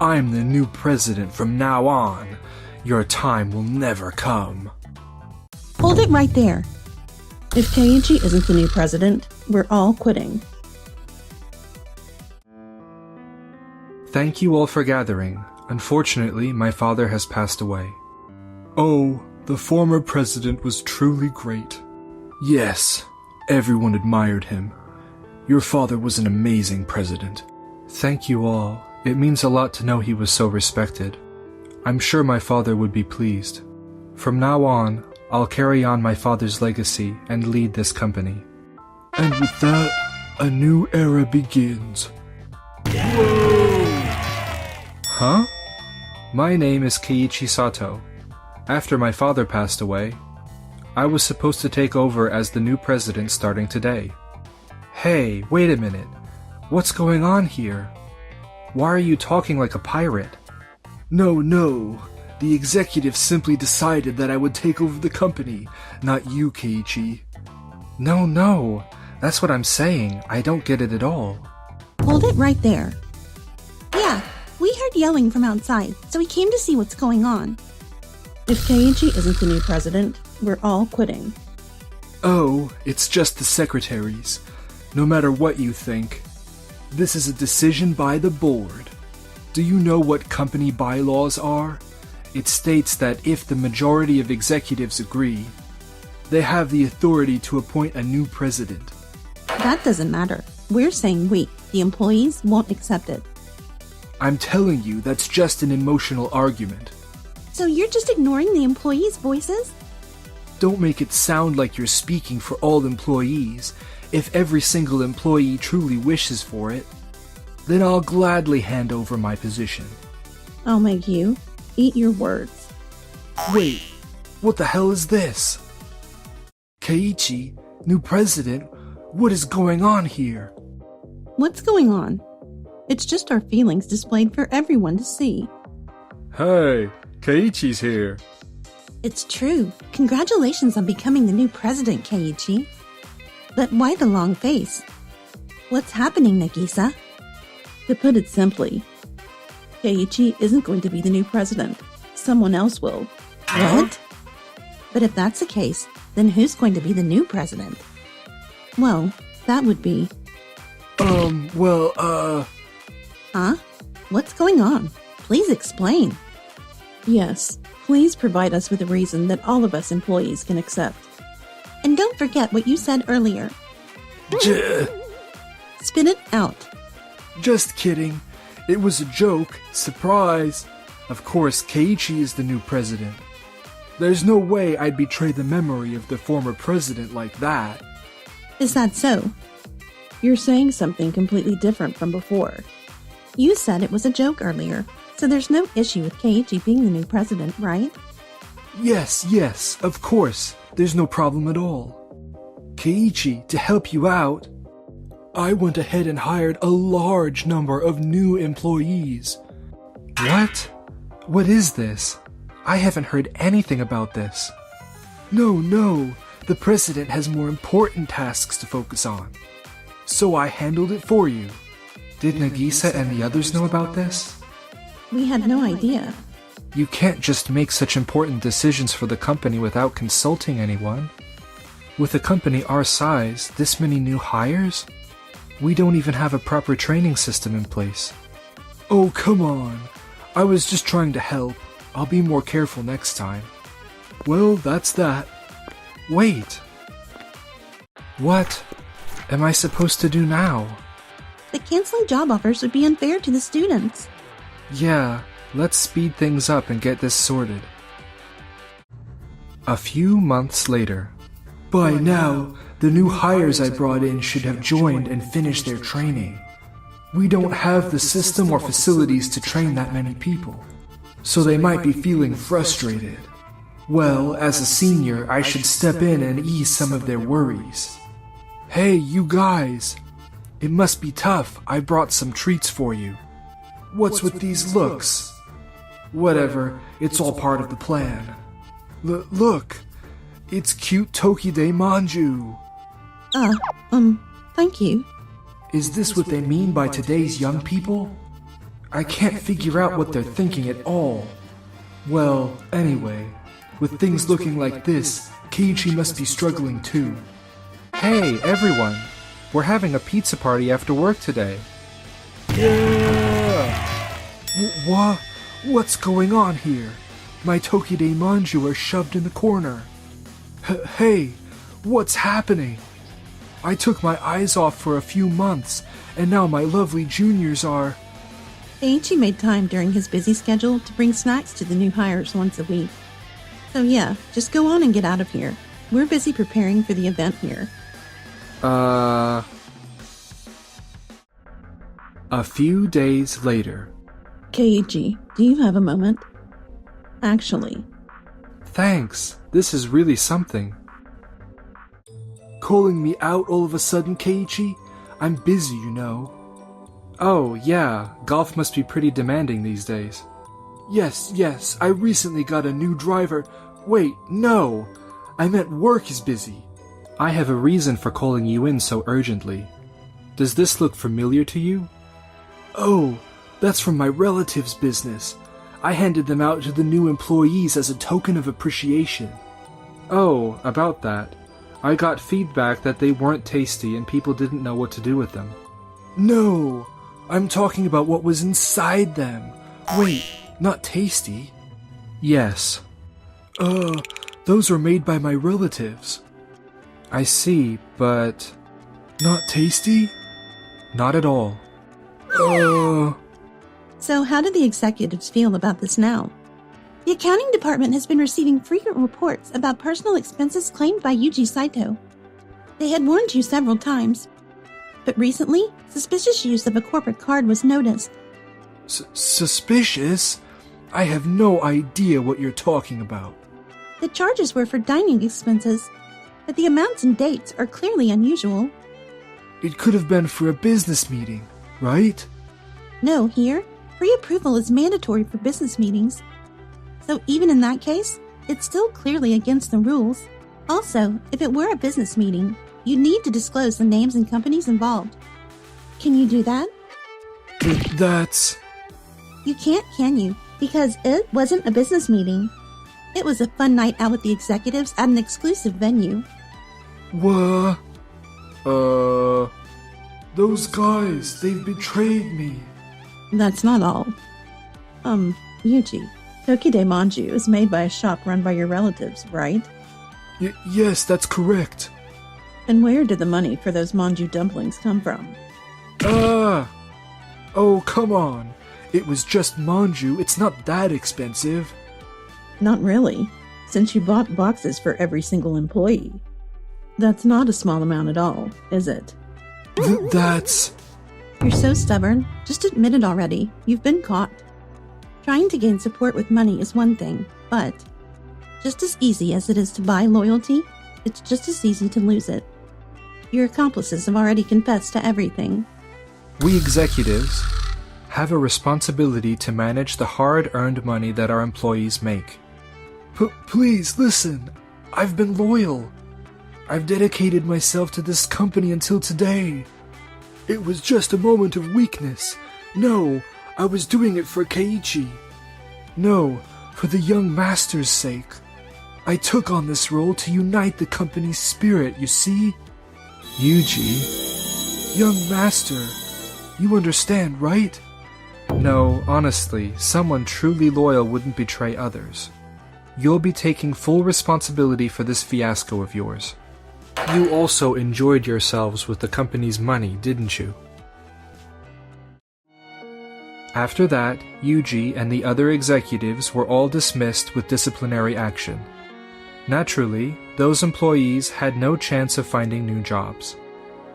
I'm the new president from now on. Your time will never come. Hold it right there. If Keiichi isn't the new president, we're all quitting. Thank you all for gathering. Unfortunately, my father has passed away. Oh, the former president was truly great. Yes, everyone admired him. Your father was an amazing president. Thank you all. It means a lot to know he was so respected. I'm sure my father would be pleased. From now on, I'll carry on my father's legacy and lead this company. And with that, a new era begins. Whoa! Huh? My name is Keiichi Sato. After my father passed away, I was supposed to take over as the new president starting today. Hey, wait a minute. What's going on here? Why are you talking like a pirate? No. The executive simply decided that I would take over the company, not you, Keiichi. No. That's what I'm saying. I don't get it at all. Hold it right there. Yeah, we heard yelling from outside, so we came to see what's going on. If Keiichi isn't the new president, we're all quitting. Oh, it's just the secretaries. No matter what you think, this is a decision by the board. Do you know what company bylaws are? It states that if the majority of executives agree, they have the authority to appoint a new president. That doesn't matter. We're saying we, the employees, won't accept it. I'm telling you, that's just an emotional argument. So you're just ignoring the employees' voices? Don't make it sound like you're speaking for all employees. If every single employee truly wishes for it, then I'll gladly hand over my position. I'll make you eat your words. Wait, what the hell is this? Keiichi, new president, what is going on here? What's going on? It's just our feelings displayed for everyone to see. Hey, Keiichi's here. It's true. Congratulations on becoming the new president, Keiichi. But why the long face? What's happening, Nagisa? To put it simply, Keiichi isn't going to be the new president. Someone else will. What? But if that's the case, then who's going to be the new president? Well, that would be... Huh? What's going on? Please explain. Yes, please provide us with a reason that all of us employees can accept. And don't forget what you said earlier. Spit it out. Just kidding. It was a joke. Surprise. Of course, Keiichi is the new president. There's no way I'd betray the memory of the former president like that. Is that so? You're saying something completely different from before. You said it was a joke earlier, so there's no issue with Keiichi being the new president, right? Yes, of course. There's no problem at all. Keiichi, to help you out, I went ahead and hired a large number of new employees. What? What is this? I haven't heard anything about this. No, the president has more important tasks to focus on. So I handled it for you. Did Nagisa and the others know about this? We had no idea. You can't just make such important decisions for the company without consulting anyone. With a company our size, this many new hires? We don't even have a proper training system in place. Oh, come on. I was just trying to help. I'll be more careful next time. Well, that's that. Wait. What am I supposed to do now? But canceling job offers would be unfair to the students. Yeah, let's speed things up and get this sorted. A few months later. By now, the new hires I brought in should have joined and finished their training. We don't have the system or facilities to train that many people, so they might be feeling frustrated. Well, as a senior, I should step in and ease some of their worries. Hey, you guys! It must be tough. I brought some treats for you. What's with these looks? Whatever, it's all part of the plan. Look! It's cute Tokide Manju! Thank you. Is this what they mean by today's young people? I can't figure out what they're thinking at all. Well, anyway, with things looking like this, Keiichi must be struggling too. Hey, everyone! We're having a pizza party after work today. Yeah! What's going on here? My Tokide Manju are shoved in the corner. Hey, what's happening? I took my eyes off for a few months, and now my lovely juniors are... Keiichi made time during his busy schedule to bring snacks to the new hires once a week. So yeah, just go on and get out of here. We're busy preparing for the event here. A few days later. Keiichi, do you have a moment? Actually. Thanks. This is really something. Calling me out all of a sudden, Keiichi? I'm busy, you know. Oh, yeah, golf must be pretty demanding these days. Yes, I recently got a new driver. Wait, no! I meant work is busy. I have a reason for calling you in so urgently. Does this look familiar to you? Oh, that's from my relative's business. I handed them out to the new employees as a token of appreciation. Oh, about that. I got feedback that they weren't tasty and people didn't know what to do with them. No, I'm talking about what was inside them. Wait, not tasty? Yes. Those were made by my relatives. I see, but... not tasty? Not at all. So how do the executives feel about this now? The accounting department has been receiving frequent reports about personal expenses claimed by Yuji Saito. They had warned you several times, but recently, suspicious use of a corporate card was noticed. Suspicious? I have no idea what you're talking about. The charges were for dining expenses, but the amounts and dates are clearly unusual. It could have been for a business meeting, right? No, here, pre-approval is mandatory for business meetings. So even in that case, it's still clearly against the rules. Also, if it were a business meeting, you need to disclose the names and companies involved. Can you do that? That's... You can't, can you? Because it wasn't a business meeting. It was a fun night out with the executives at an exclusive venue. What? Those guys, they've betrayed me. That's not all. Yuji, Tokide Manju is made by a shop run by your relatives, right? Yes, that's correct. And where did the money for those Manju dumplings come from? Oh, come on. It was just Manju. It's not that expensive. Not really, since you bought boxes for every single employee. That's not a small amount at all, is it? That's... You're so stubborn. Just admit it already. You've been caught. Trying to gain support with money is one thing, but just as easy as it is to buy loyalty, it's just as easy to lose it. Your accomplices have already confessed to everything. We executives have a responsibility to manage the hard-earned money that our employees make. Please, listen. I've been loyal. I've dedicated myself to this company until today. It was just a moment of weakness. No, I was doing it for Keiichi. No, for the young master's sake. I took on this role to unite the company's spirit, you see? Yuji, young master, you understand, right? No, honestly, someone truly loyal wouldn't betray others. You'll be taking full responsibility for this fiasco of yours. You also enjoyed yourselves with the company's money, didn't you? After that, Yuji and the other executives were all dismissed with disciplinary action. Naturally, those employees had no chance of finding new jobs.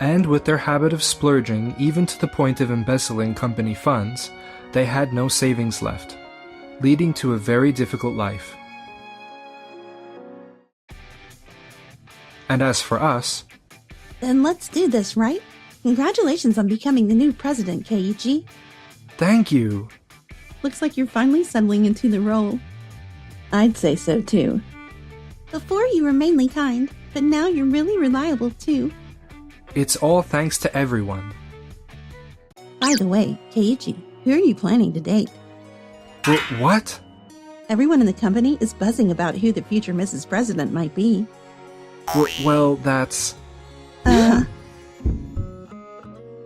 And with their habit of splurging even to the point of embezzling company funds, they had no savings left, leading to a very difficult life. And as for us... Then let's do this, right? Congratulations on becoming the new president, Keiichi. Thank you. Looks like you're finally settling into the role. I'd say so too. Before you were mainly kind, but now you're really reliable too. It's all thanks to everyone. By the way, Keiichi, who are you planning to date? What? Everyone in the company is buzzing about who the future Mrs. President might be. Well, that's...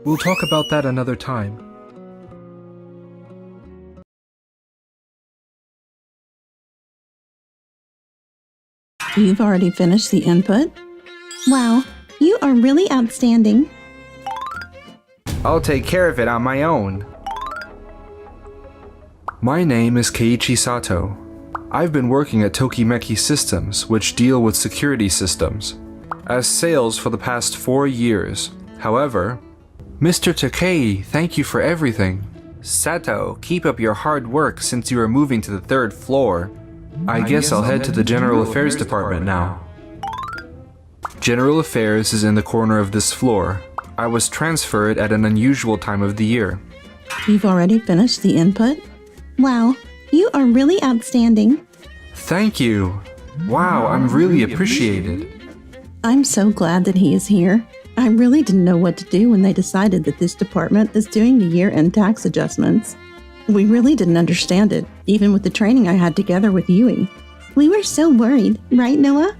We'll talk about that another time. You've already finished the input? Wow, you are really outstanding. I'll take care of it on my own. My name is Keiichi Sato. I've been working at Tokimeki Systems, which deal with security systems, as sales for the past 4 years. However, Mr. Takei, thank you for everything. Sato, keep up your hard work since you are moving to the 3rd floor. I guess I'll head to the General Affairs Department now. General Affairs is in the corner of this floor. I was transferred at an unusual time of the year. You've already finished the input? Wow, you are really outstanding. Thank you. Wow, I'm really appreciated. I'm so glad that he is here. I really didn't know what to do when they decided that this department is doing the year-end tax adjustments. We really didn't understand it, even with the training I had together with Yui. We were so worried, right, Noah?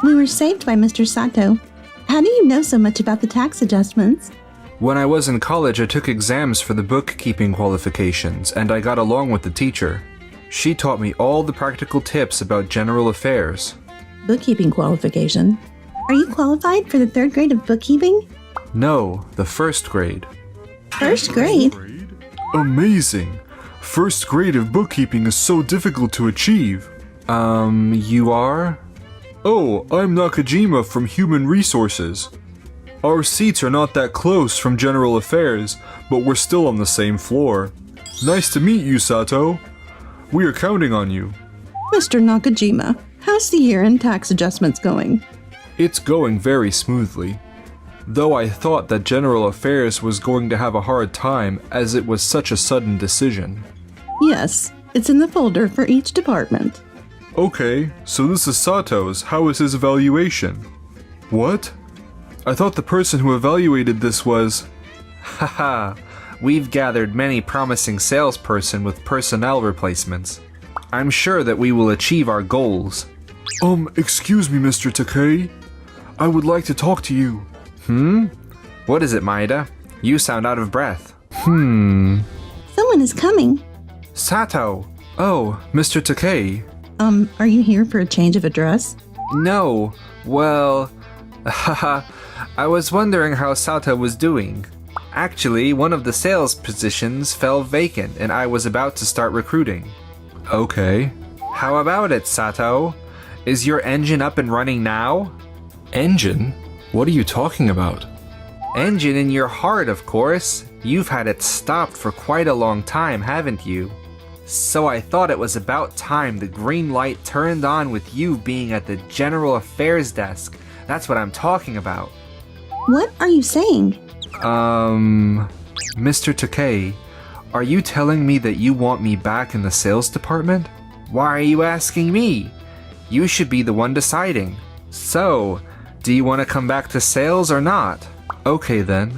We were saved by Mr. Sato. How do you know so much about the tax adjustments? When I was in college, I took exams for the bookkeeping qualifications, and I got along with the teacher. She taught me all the practical tips about general affairs. Bookkeeping qualification? Are you qualified for the 3rd grade of bookkeeping? No, the 1st grade. 1st grade? Amazing! 1st grade of bookkeeping is so difficult to achieve. You are? Oh, I'm Nakajima from Human Resources. Our seats are not that close from General Affairs, but we're still on the same floor. Nice to meet you, Sato. We are counting on you. Mr. Nakajima, how's the year-end tax adjustments going? It's going very smoothly. Though I thought that General Affairs was going to have a hard time as it was such a sudden decision. Yes, it's in the folder for each department. Okay, so this is Sato's. How is his evaluation? What? I thought the person who evaluated this was... Haha, we've gathered many promising salesperson with personnel replacements. I'm sure that we will achieve our goals. Excuse me, Mr. Takei. I would like to talk to you. What is it, Maeda? You sound out of breath. Someone is coming. Sato! Oh, Mr. Takei. Are you here for a change of address? No, well... Haha, I was wondering how Sato was doing. Actually, one of the sales positions fell vacant and I was about to start recruiting. Okay. How about it, Sato? Is your engine up and running now? Engine? What are you talking about? Engine in your heart, of course. You've had it stopped for quite a long time, haven't you? So I thought it was about time the green light turned on with you being at the General Affairs desk. That's what I'm talking about. What are you saying? Mr. Takei, are you telling me that you want me back in the sales department? Why are you asking me? You should be the one deciding. So, do you want to come back to sales or not? Okay then.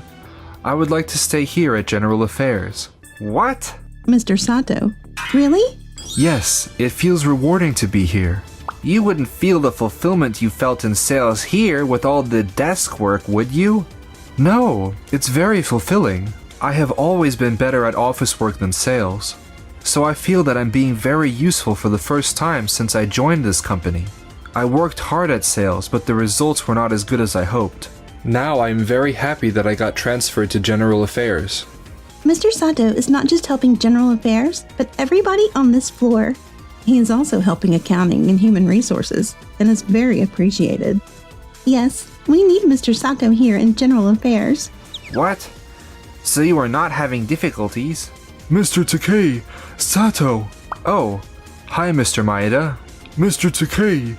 I would like to stay here at General Affairs. What? Mr. Sato, really? Yes, it feels rewarding to be here. You wouldn't feel the fulfillment you felt in sales here with all the desk work, would you? No, it's very fulfilling. I have always been better at office work than sales. So I feel that I'm being very useful for the first time since I joined this company. I worked hard at sales, but the results were not as good as I hoped. Now I'm very happy that I got transferred to General Affairs. Mr. Sato is not just helping General Affairs, but everybody on this floor. He is also helping accounting and human resources, and is very appreciated. Yes, we need Mr. Sato here in General Affairs. What? So you are not having difficulties? Mr. Takei, Sato. Oh, hi Mr. Maeda. Mr. Takei,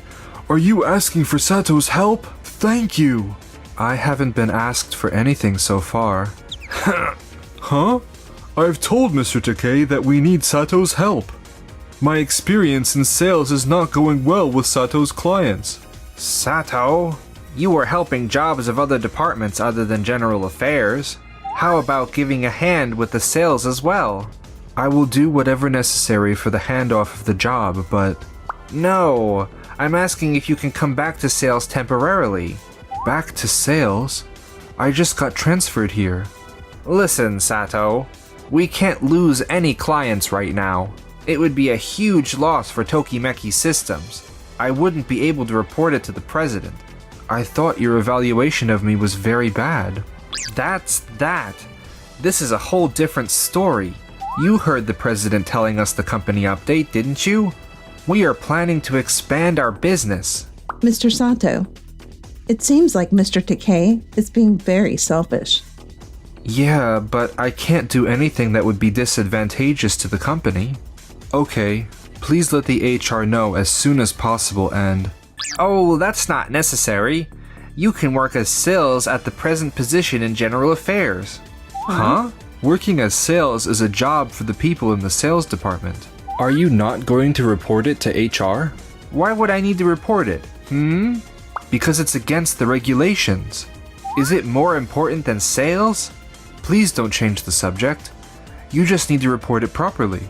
are you asking for Sato's help? Thank you. I haven't been asked for anything so far. Huh? I've told Mr. Takei that we need Sato's help. My experience in sales is not going well with Sato's clients. Sato, you were helping jobs of other departments other than General Affairs. How about giving a hand with the sales as well? I will do whatever necessary for the handoff of the job, but... No, I'm asking if you can come back to sales temporarily. Back to sales? I just got transferred here. Listen, Sato, we can't lose any clients right now. It would be a huge loss for Tokimeki Systems. I wouldn't be able to report it to the president. I thought your evaluation of me was very bad. That's that. This is a whole different story. You heard the president telling us the company update, didn't you? We are planning to expand our business. Mr. Sato, it seems like Mr. Takei is being very selfish. Yeah, but I can't do anything that would be disadvantageous to the company. Okay, please let the HR know as soon as possible and... Oh, that's not necessary. You can work as sales at the present position in general affairs. Huh? Working as sales is a job for the people in the sales department. Are you not going to report it to HR? Why would I need to report it? Because it's against the regulations. Is it more important than sales? Please don't change the subject. You just need to report it properly.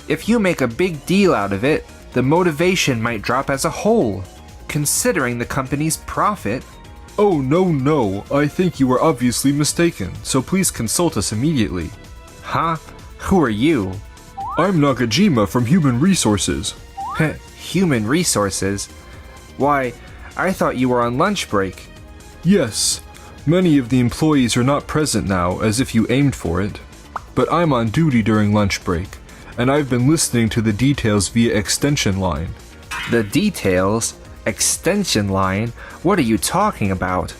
If you make a big deal out of it, the motivation might drop as a whole, considering the company's profit. Oh, no, I think you are obviously mistaken, so please consult us immediately. Huh? Who are you? I'm Nakajima from Human Resources. Human Resources? Why, I thought you were on lunch break. Yes, many of the employees are not present now, as if you aimed for it. But I'm on duty during lunch break, and I've been listening to the details via extension line. The details? Extension line? What are you talking about?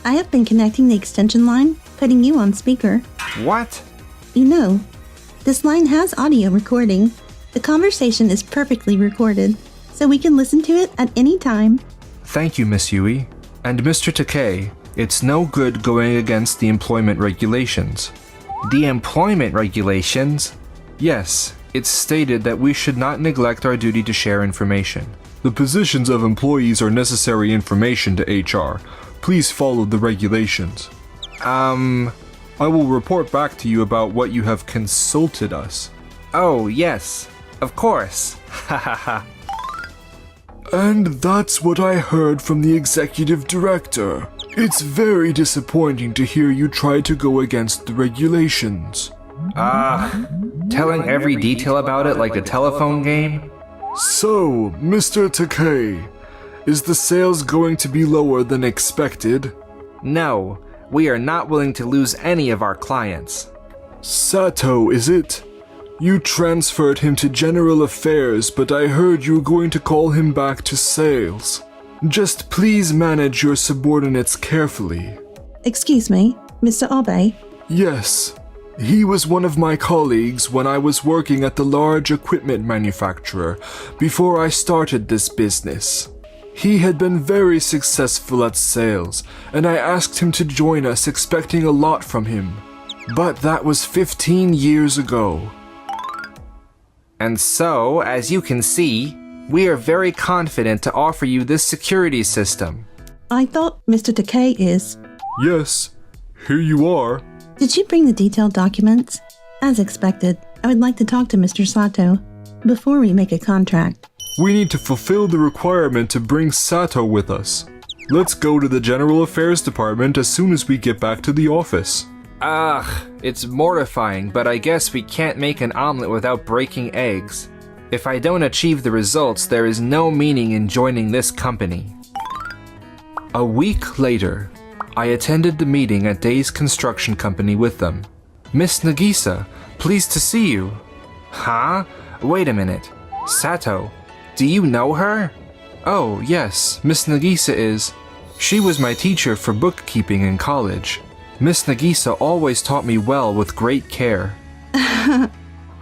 I have been connecting the extension line, putting you on speaker. What? You know, this line has audio recording. The conversation is perfectly recorded, so we can listen to it at any time. Thank you, Miss Yui. And Mr. Takei, it's no good going against the employment regulations. The employment regulations? Yes, it's stated that we should not neglect our duty to share information. The positions of employees are necessary information to HR. Please follow the regulations. I will report back to you about what you have consulted us. Oh, yes, of course. Ha ha ha. And that's what I heard from the executive director. It's very disappointing to hear you try to go against the regulations. Telling every detail about it like a telephone game? So, Mr. Takei, is the sales going to be lower than expected? No, we are not willing to lose any of our clients. Sato, is it? You transferred him to general affairs, but I heard you were going to call him back to sales. Just please manage your subordinates carefully. Excuse me, Mr. Abe? Yes. He was one of my colleagues when I was working at the large equipment manufacturer before I started this business. He had been very successful at sales, and I asked him to join us expecting a lot from him. But that was 15 years ago. And so, as you can see, we are very confident to offer you this security system. I thought Mr. Takei is... Yes, here you are. Did you bring the detailed documents? As expected, I would like to talk to Mr. Sato before we make a contract. We need to fulfill the requirement to bring Sato with us. Let's go to the General Affairs Department as soon as we get back to the office. It's mortifying, but I guess we can't make an omelet without breaking eggs. If I don't achieve the results, there is no meaning in joining this company. A week later, I attended the meeting at Day's Construction Company with them. Miss Nagisa, pleased to see you. Huh? Wait a minute. Sato, do you know her? Oh, yes, Miss Nagisa is. She was my teacher for bookkeeping in college. Miss Nagisa always taught me well with great care. I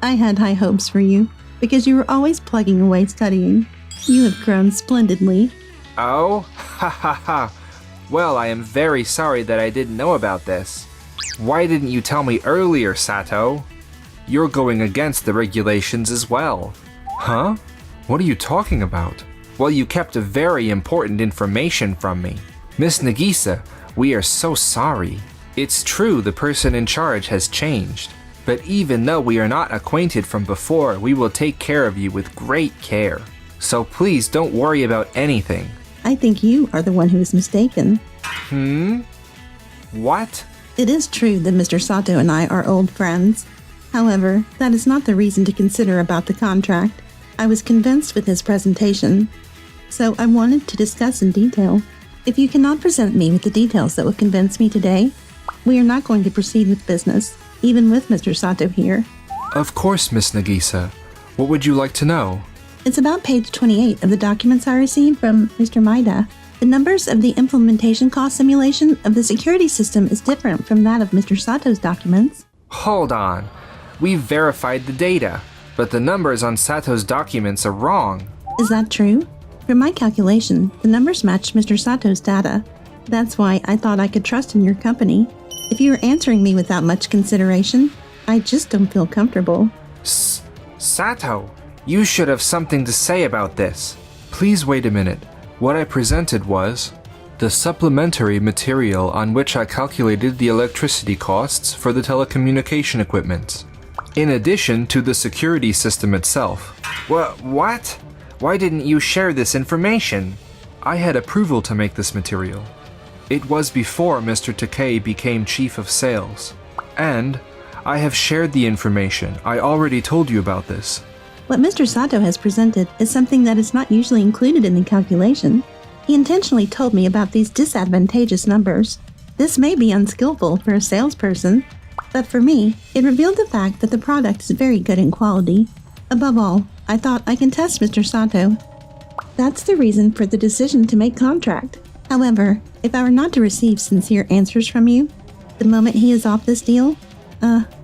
had high hopes for you, because you were always plugging away studying. You have grown splendidly. Oh? Ha ha ha. Well, I am very sorry that I didn't know about this. Why didn't you tell me earlier, Sato? You're going against the regulations as well. Huh? What are you talking about? Well, you kept very important information from me. Miss Nagisa, we are so sorry. It's true the person in charge has changed, but even though we are not acquainted from before, we will take care of you with great care. So please don't worry about anything. I think you are the one who is mistaken. What? It is true that Mr. Sato and I are old friends. However, that is not the reason to consider about the contract. I was convinced with his presentation, so I wanted to discuss in detail. If you cannot present me with the details that will convince me today, we are not going to proceed with business, even with Mr. Sato here. Of course, Miss Nagisa. What would you like to know? It's about page 28 of the documents I received from Mr. Maida. The numbers of the implementation cost simulation of the security system is different from that of Mr. Sato's documents. Hold on. We've verified the data, but the numbers on Sato's documents are wrong. Is that true? From my calculation, the numbers match Mr. Sato's data. That's why I thought I could trust in your company. If you are answering me without much consideration, I just don't feel comfortable. Sato, you should have something to say about this. Please wait a minute. What I presented was the supplementary material on which I calculated the electricity costs for the telecommunication equipment, in addition to the security system itself. What? Why didn't you share this information? I had approval to make this material. It was before Mr. Takei became chief of sales. And I have shared the information. I already told you about this. What Mr. Sato has presented is something that is not usually included in the calculation. He intentionally told me about these disadvantageous numbers. This may be unskillful for a salesperson, but for me, it revealed the fact that the product is very good in quality. Above all, I thought I can test Mr. Sato. That's the reason for the decision to make contract. However, if I were not to receive sincere answers from you, the moment he is off this deal,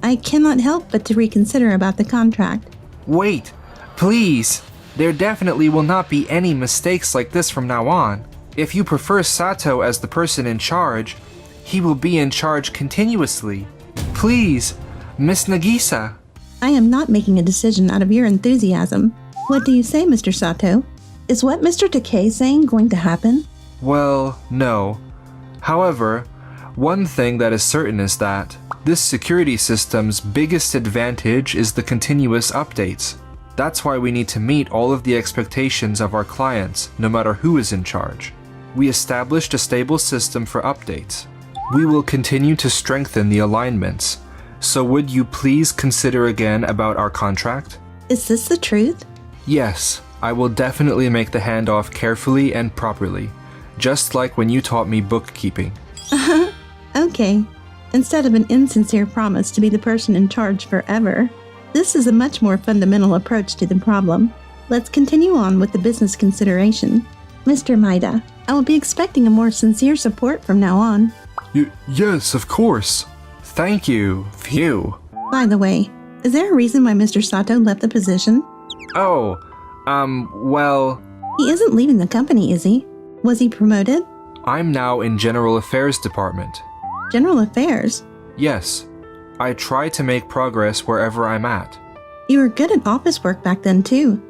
I cannot help but to reconsider about the contract. Wait, please. There definitely will not be any mistakes like this from now on. If you prefer Sato as the person in charge, he will be in charge continuously. Please, Miss Nagisa. I am not making a decision out of your enthusiasm. What do you say, Mr. Sato? Is what Mr. Takei saying going to happen? Well, no. However, one thing that is certain is that this security system's biggest advantage is the continuous updates. That's why we need to meet all of the expectations of our clients, no matter who is in charge. We established a stable system for updates. We will continue to strengthen the alignments. So would you please consider again about our contract? Is this the truth? Yes, I will definitely make the handoff carefully and properly, just like when you taught me bookkeeping. Okay. Instead of an insincere promise to be the person in charge forever, this is a much more fundamental approach to the problem. Let's continue on with the business consideration. Mr. Maida, I will be expecting a more sincere support from now on. Yes, of course. Thank you. Phew. By the way, is there a reason why Mr. Sato left the position? Oh, well... He isn't leaving the company, is he? Was he promoted? I'm now in General Affairs Department. General Affairs? Yes. I try to make progress wherever I'm at. You were good at office work back then, too.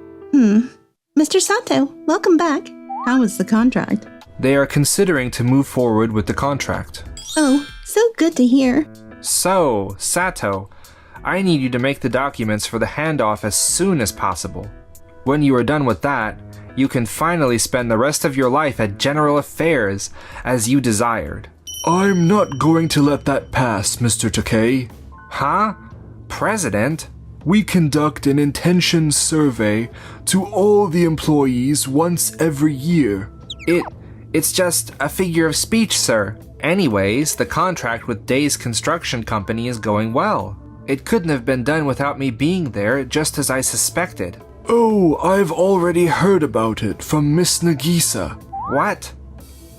Mr. Sato, welcome back. How was the contract? They are considering to move forward with the contract. Oh, so good to hear. So, Sato, I need you to make the documents for the handoff as soon as possible. When you are done with that, you can finally spend the rest of your life at General Affairs as you desired. I'm not going to let that pass, Mr. Takei. Huh? President? We conduct an intention survey to all the employees once every year. It's just a figure of speech, sir. Anyways, the contract with Day's construction company is going well. It couldn't have been done without me being there, just as I suspected. Oh, I've already heard about it from Miss Nagisa. What?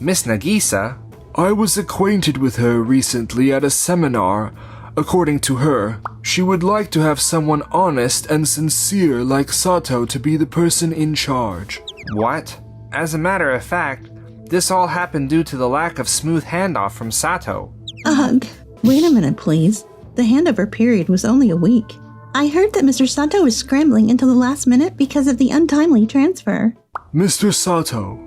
Miss Nagisa? I was acquainted with her recently at a seminar. According to her, she would like to have someone honest and sincere like Sato to be the person in charge. What? As a matter of fact, this all happened due to the lack of smooth handoff from Sato. Ugh. Wait a minute, please. The handover period was only a week. I heard that Mr. Sato was scrambling until the last minute because of the untimely transfer. Mr. Sato,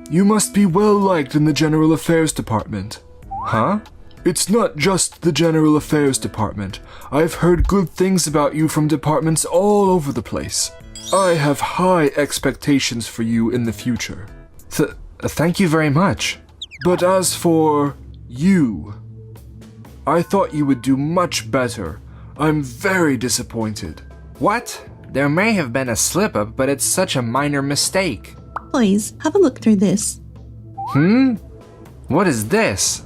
you must be well liked in the General Affairs Department. Huh? It's not just the General Affairs Department. I've heard good things about you from departments all over the place. I have high expectations for you in the future. Thank you very much. But as for you, I thought you would do much better. I'm very disappointed. What? There may have been a slip-up, but it's such a minor mistake. Please, have a look through this. What is this?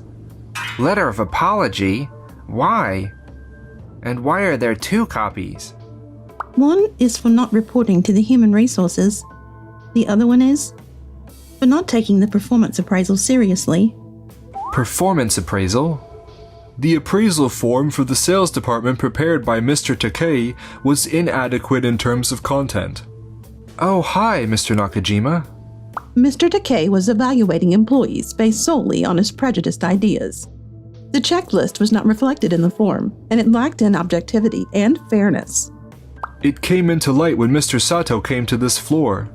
Letter of apology? Why? And why are there 2 copies? One is for not reporting to the human resources. The other one is for not taking the performance appraisal seriously. Performance appraisal? The appraisal form for the sales department prepared by Mr. Takei was inadequate in terms of content. Oh, hi, Mr. Nakajima. Mr. Takei was evaluating employees based solely on his prejudiced ideas. The checklist was not reflected in the form, and it lacked in objectivity and fairness. It came into light when Mr. Sato came to this floor.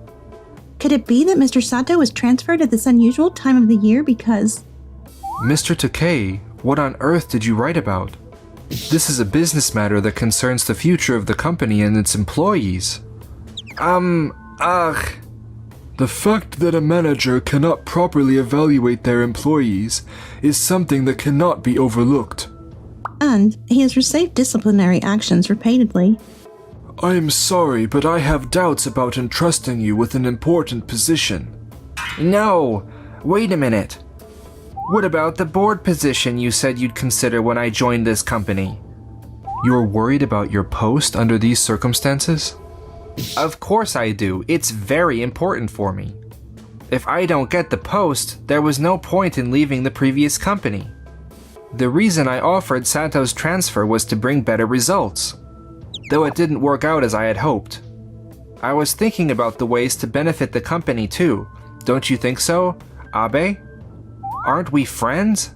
Could it be that Mr. Sato was transferred at this unusual time of the year because... Mr. Takei, what on earth did you write about? This is a business matter that concerns the future of the company and its employees. The fact that a manager cannot properly evaluate their employees is something that cannot be overlooked. And he has received disciplinary actions repeatedly. I am sorry, but I have doubts about entrusting you with an important position. No! Wait a minute. What about the board position you said you'd consider when I joined this company? You're worried about your post under these circumstances? Of course I do. It's very important for me. If I don't get the post, there was no point in leaving the previous company. The reason I offered Sato's transfer was to bring better results, though it didn't work out as I had hoped. I was thinking about the ways to benefit the company too. Don't you think so, Abe? Aren't we friends?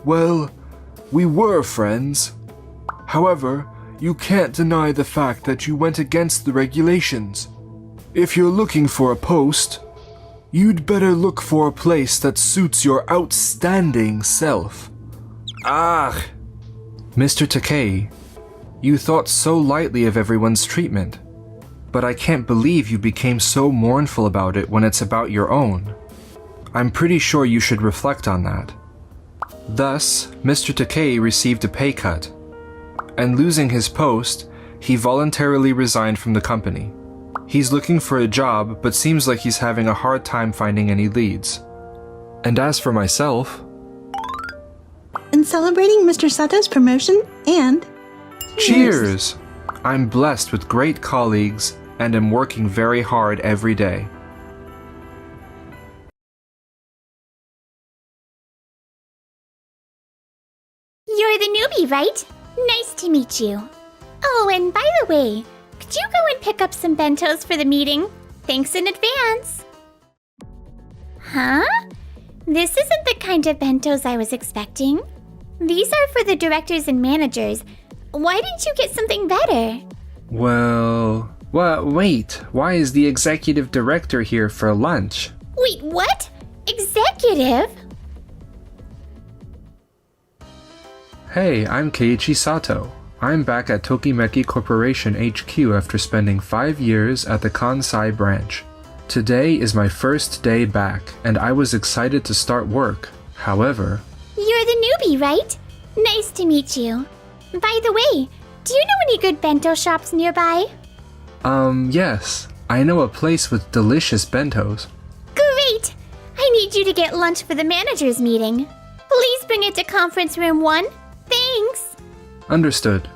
Well, we were friends. However, you can't deny the fact that you went against the regulations. If you're looking for a post, you'd better look for a place that suits your outstanding self. Mr. Takei, you thought so lightly of everyone's treatment, but I can't believe you became so mournful about it when it's about your own. I'm pretty sure you should reflect on that. Thus, Mr. Takei received a pay cut, and losing his post, he voluntarily resigned from the company. He's looking for a job, but seems like he's having a hard time finding any leads. And as for myself... In celebrating Mr. Sato's promotion and... Cheers! I'm blessed with great colleagues and am working very hard every day. You're the newbie, right? Nice to meet you. Oh, and by the way, could you go and pick up some bentos for the meeting? Thanks in advance. Huh? This isn't the kind of bentos I was expecting. These are for the directors and managers. Why didn't you get something better? Well, wait. Why is the executive director here for lunch? Wait, what? Executive? Hey, I'm Keiichi Sato. I'm back at Tokimeki Corporation HQ after spending 5 years at the Kansai branch. Today is my first day back, and I was excited to start work. However... You're the newbie, right? Nice to meet you. By the way, do you know any good bento shops nearby? Yes. I know a place with delicious bentos. Great! I need you to get lunch for the managers' meeting. Please bring it to conference room 1. Thanks! Understood.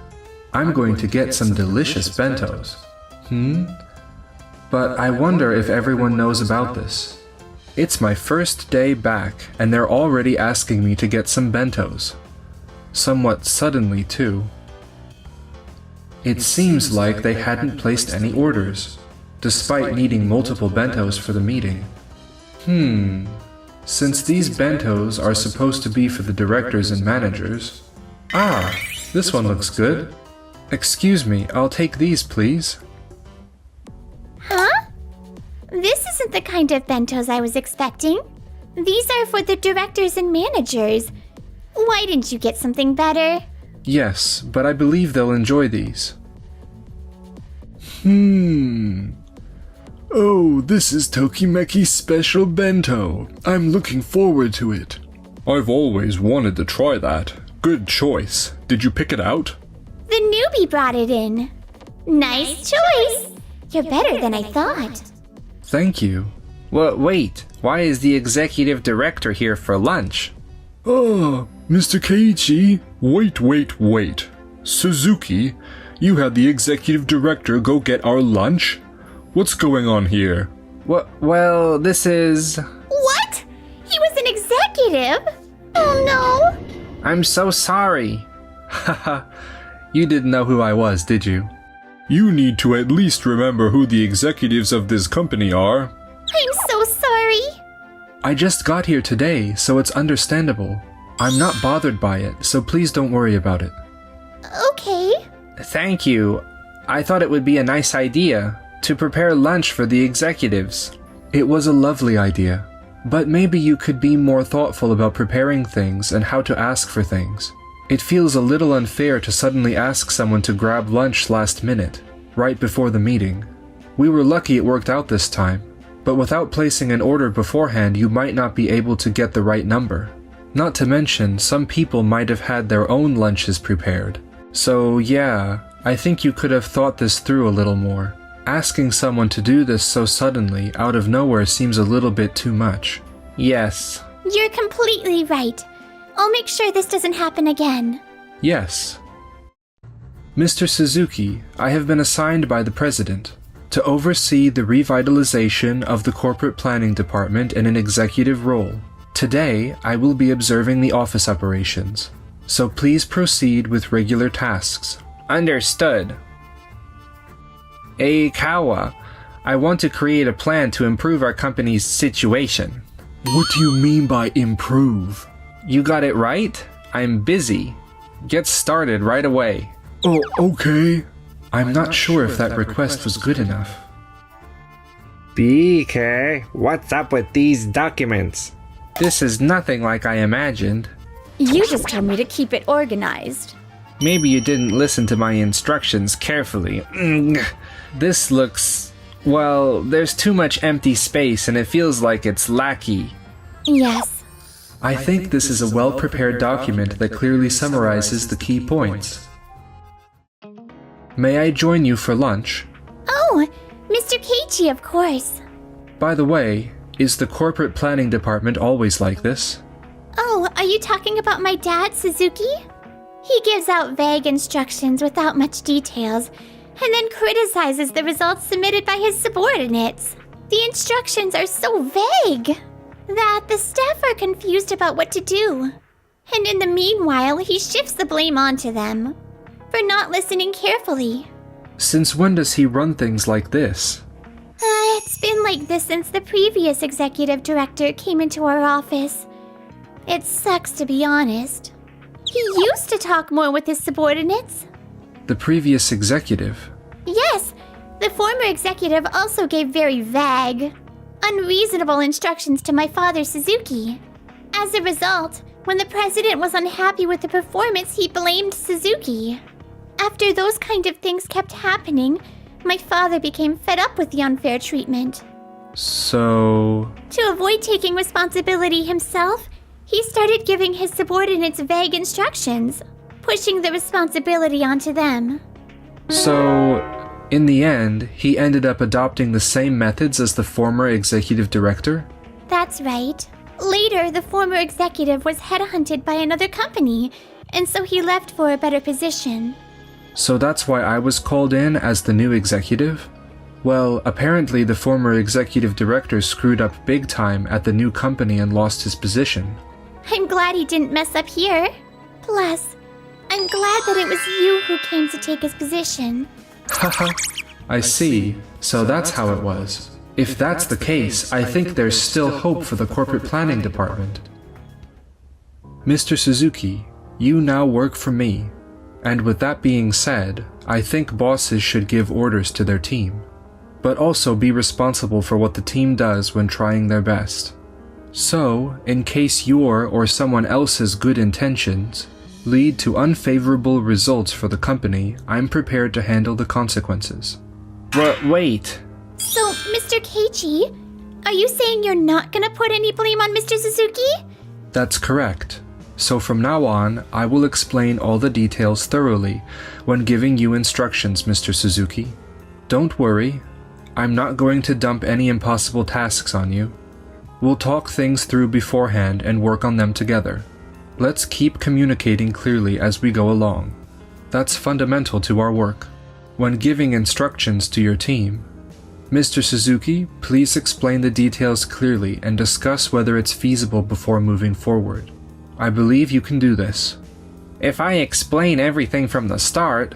I'm going to get some delicious bentos. But I wonder if everyone knows about this. It's my first day back, and they're already asking me to get some bentos. Somewhat suddenly, too. It seems like they hadn't placed any orders, despite needing multiple bentos for the meeting. Since these bentos are supposed to be for the directors and managers... this one looks good. Excuse me, I'll take these, please. Huh? This isn't the kind of bentos I was expecting. These are for the directors and managers. Why didn't you get something better? Yes, but I believe they'll enjoy these. Oh, this is Tokimeki's special bento. I'm looking forward to it. I've always wanted to try that. Good choice. Did you pick it out? The newbie brought it in. Nice choice. You're better than I thought. Thank you. Well, wait. Why is the executive director here for lunch? Mr. Keiichi. Wait. Suzuki, you had the executive director go get our lunch? What's going on here? Well, this is... What? He was an executive? Oh no! I'm so sorry. Haha, you didn't know who I was, did you? You need to at least remember who the executives of this company are. I'm so sorry. I just got here today, so it's understandable. I'm not bothered by it, so please don't worry about it. Okay. Thank you. I thought it would be a nice idea to prepare lunch for the executives. It was a lovely idea, but maybe you could be more thoughtful about preparing things and how to ask for things. It feels a little unfair to suddenly ask someone to grab lunch last minute, right before the meeting. We were lucky it worked out this time, but without placing an order beforehand, you might not be able to get the right number. Not to mention, some people might have had their own lunches prepared. So yeah, I think you could have thought this through a little more. Asking someone to do this so suddenly, out of nowhere, seems a little bit too much. Yes. You're completely right. I'll make sure this doesn't happen again. Yes. Mr. Suzuki, I have been assigned by the President to oversee the revitalization of the corporate planning department in an executive role. Today, I will be observing the office operations, so please proceed with regular tasks. Understood. Kawa, I want to create a plan to improve our company's situation. What do you mean by improve? You got it right? I'm busy. Get started right away. Oh, okay. I'm not sure if that request was good enough. BK, what's up with these documents? This is nothing like I imagined. You just told me to keep it organized. Maybe you didn't listen to my instructions carefully. This looks... well, there's too much empty space and it feels like it's lackey. Yes. I think this is a well-prepared document that clearly summarizes the key points. May I join you for lunch? Oh, Mr. Keiichi, of course. By the way, is the corporate planning department always like this? Oh, are you talking about my dad, Suzuki? He gives out vague instructions without much details, and then criticizes the results submitted by his subordinates. The instructions are so vague that the staff are confused about what to do. And in the meanwhile, he shifts the blame onto them for not listening carefully. Since when does he run things like this? It's been like this since the previous executive director came into our office. It sucks, to be honest. He used to talk more with his subordinates. The previous executive? Yes, the former executive also gave very vague, unreasonable instructions to my father, Suzuki. As a result, when the president was unhappy with the performance, he blamed Suzuki. After those kind of things kept happening, my father became fed up with the unfair treatment. So... To avoid taking responsibility himself, he started giving his subordinates vague instructions, pushing the responsibility onto them. So, in the end, he ended up adopting the same methods as the former executive director? That's right. Later, the former executive was headhunted by another company, and so he left for a better position. So that's why I was called in as the new executive? Well, apparently the former executive director screwed up big time at the new company and lost his position. I'm glad he didn't mess up here. Plus, I'm glad that it was you who came to take his position. Haha, I see. So that's how it was. If that's the case, I think there's still hope for the corporate planning department. Mr. Suzuki, you now work for me. And with that being said, I think bosses should give orders to their team, but also be responsible for what the team does when trying their best. So, in case your or someone else's good intentions lead to unfavorable results for the company, I'm prepared to handle the consequences. Wait. So, Mr. Keiichi, are you saying you're not gonna put any blame on Mr. Suzuki? That's correct. So from now on, I will explain all the details thoroughly when giving you instructions, Mr. Suzuki. Don't worry, I'm not going to dump any impossible tasks on you. We'll talk things through beforehand and work on them together. Let's keep communicating clearly as we go along. That's fundamental to our work. When giving instructions to your team, Mr. Suzuki, please explain the details clearly and discuss whether it's feasible before moving forward. I believe you can do this. If I explain everything from the start,